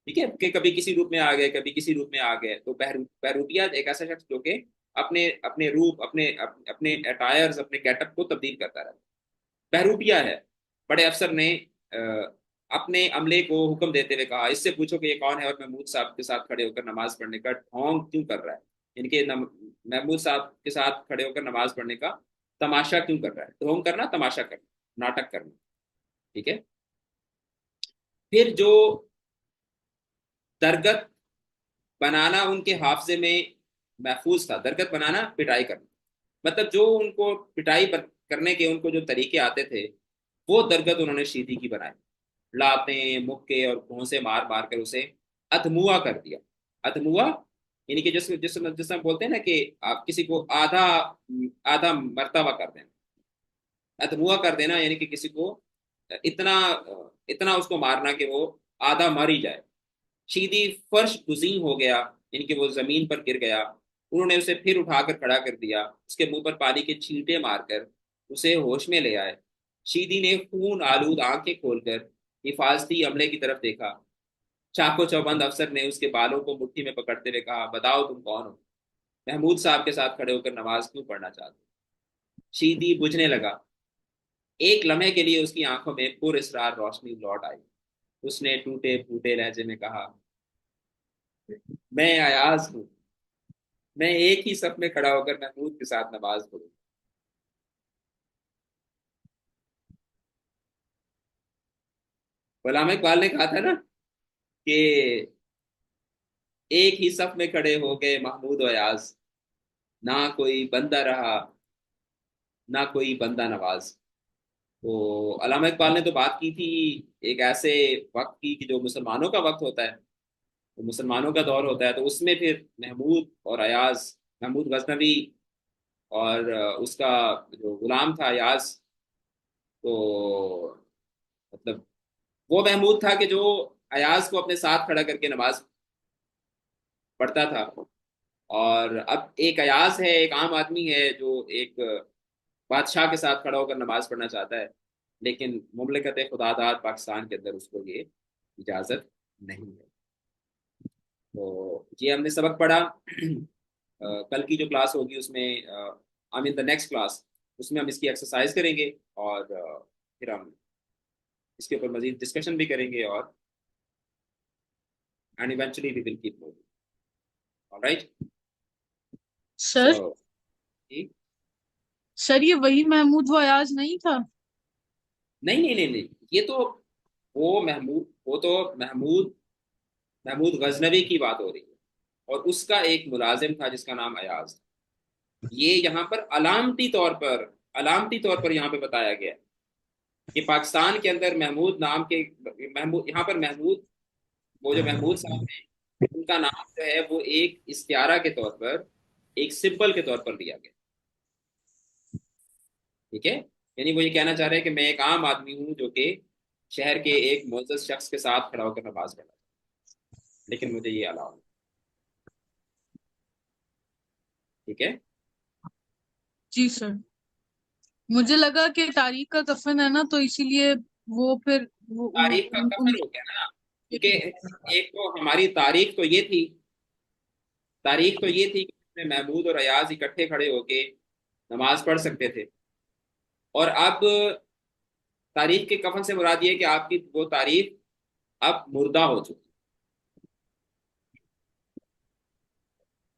ठीक है, कि कभी किसी रूप में आ गए, कभी किसी रूप में आ गए। तो बहरूपिया एक ऐसा शख्स जो कि अपने अपने रूप, अपने अटायर्स, अपने गेटअप को तब्दील करता रहता है, बहरूपिया है। बड़े अफसर ने अपने अमले को हुक्म देते हुए कहा, इससे पूछो कि ये कौन है और महमूद साहब के साथ खड़े होकर नमाज पढ़ने का ढोंग क्यों कर रहा है। इनके महमूद साहब के साथ खड़े होकर नमाज पढ़ने का तमाशा क्यों कर रहा है? ढोंग करना, तमाशा करना, नाटक करना। ठीक है। फिर जो दरगत बनाना उनके हाफजे में महफूज था, दरगत बनाना पिटाई करना, मतलब जो उनको करने के उनको जो तरीके आते थे, वो दरगत उन्होंने शीदी की बनाई। लाते मुक्के और घोंसे मार मार कर उसे अधमुआ कर दिया। अधमुआ यानी कि जिस जिस जिसमें बोलते हैं ना कि आप किसी को आधा आधा मर्तबा कर देना। अधमुआ कर देना यानी कि किसी को इतना इतना उसको मारना कि वो आधा मर ही जाए। शीदी फर्श गुजीन हो गया, यानी कि वो जमीन पर गिर गया। उन्होंने उसे फिर उठाकर खड़ा कर दिया, उसके मुंह पर पानी के छींटे मारकर उसे होश में ले आए। शीदी ने खून आलूद आंखें खोलकर हिफाजती अमले की तरफ देखा। चाको चौबंद अफसर ने उसके बालों को मुट्ठी में पकड़ते हुए कहा, बताओ तुम कौन हो? महमूद साहब के साथ खड़े होकर नमाज क्यों पढ़ना चाहते हो? शीदी बुझने लगा। एक लम्हे के लिए उसकी आंखों में पुरस्रार रोशनी लौट आई। उसने टूटे फूटे लहजे में कहा, मैं अयाज हूँ, मैं एक ही सफ में खड़ा होकर महमूद के साथ नमाज पढ़ूं। गुलाम इकबाल ने कहा था ना कि एक ही सफ में खड़े हो गए महमूद और अयाज, ना कोई बंदा रहा, ना कोई बंदा नवाज। तो अल्लामा इकबाल ने तो बात की थी एक ऐसे वक्त की कि जो मुसलमानों का वक्त होता है, तो मुसलमानों का दौर होता है। तो उसमें फिर महमूद और अयाज, महमूद गजनवी और उसका जो गुलाम था अयाज, तो मतलब वो महमूद था कि जो अयाज को अपने साथ खड़ा करके नमाज पढ़ता था। और अब एक अयाज है, एक आम आदमी है जो एक बादशाह के साथ खड़ा होकर नमाज पढ़ना चाहता है, लेकिन मुमलिकत खुदादाद पाकिस्तान के अंदर उसको ये इजाज़त नहीं है। तो ये हमने सबक पढ़ा। कल की जो क्लास होगी उसमें, I mean the next class, उसमें हम इसकी एक्सरसाइज करेंगे और फिर हम इसके ऊपर मजीद डिस्कशन भी करेंगे और and eventually we will keep moving. Alright. Sir so sir ये वही महमूद वो अयाज नहीं था? नहीं नहीं नहीं नहीं, ये तो वो तो महमूद महमूद गजनवी की बात हो रही है, और उसका एक मुलाजिम था जिसका नाम अयाज था। ये यहाँ पर अलामती तौर पर यहाँ पे बताया गया है कि पाकिस्तान के अंदर महमूद नाम के महमूद यहाँ पर महमूद वो जो महमूद साहब हैं उनका नाम जो है वो एक इस्तियारा के तौर पर, एक सिंबल के तौर पर लिया गया। ठीक है, यानी वो ये कहना चाह रहे हैं कि मैं एक आम आदमी हूँ जो कि शहर के एक मुअज़्ज़ज़ शख्स के साथ खड़ा होकर नमाज पढ़ा, लेकिन मुझे ये अलाउ नहीं। ठीक है, जी सर। मुझे लगा कि तारीख का कफन है ना, तो इसीलिए वो फिर तारीख का कफन हो गया ना, क्योंकि एक तो हमारी तारीख तो ये थी कि इसमें महमूद और अयाज इकट्ठे खड़े होके नमाज पढ़ सकते थे। और अब तारीख के कफन से मुराद ये है कि आपकी वो तारीख अब मुर्दा हो चुकी।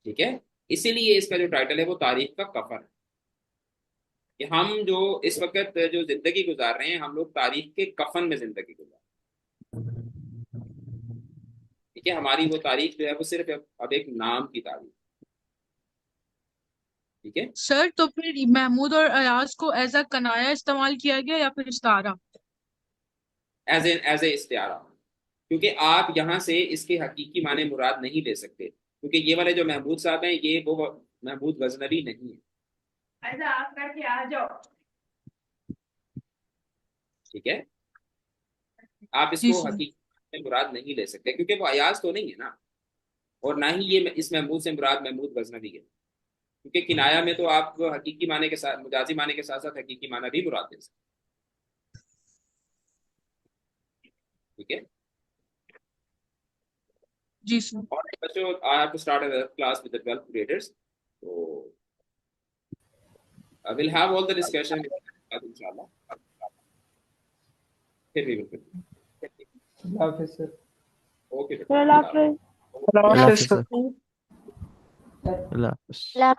ठीक है, इसीलिए इसका जो टाइटल है वो तारीख का कफन है, कि हम जो इस वक्त जो जिंदगी गुजार रहे हैं हम लोग तारीख के कफन में जिंदगी गुजार रहे हैं। ठीक है, हमारी वो तारीख जो है वो सिर्फ अब एक नाम की तारीख। ठीक है, सर, तो फिर महमूद और अयाज को एज अ कनाया इस्तेमाल किया गया या फिर इस्तारा? एज ए इस्तिआरा, क्योंकि आप यहाँ से इसके हकीकी माने मुराद नहीं ले सकते, क्योंकि ये वाले जो महमूद साहब हैं ये वो महमूद गजनवी नहीं है। ऐसा आप करके आ जाओ। ठीक है, आप जी इसको सर। हकीकी माने मुराद नहीं ले सकते, क्योंकि वो अयाज तो नहीं है ना, और ना ही ये इस महमूद से मुराद महमूद गजनवी है। क्योंकि किनाया में तो आप हकीकी माने के साथ, मजाजी माने के साथ साथ हकीकी माना भी मुराद दे सकते। ठीक है, जी सर। और बच्चों I have to start a class with the 12th graders, so I will have all the discussion inshallah, फिर भी बिल्कुल। अल्लाह हाफिज़ सर। ओके, अल्लाह हाफिज़। अल्लाह हाफिज़ सर। अल्लाह हाफिज़।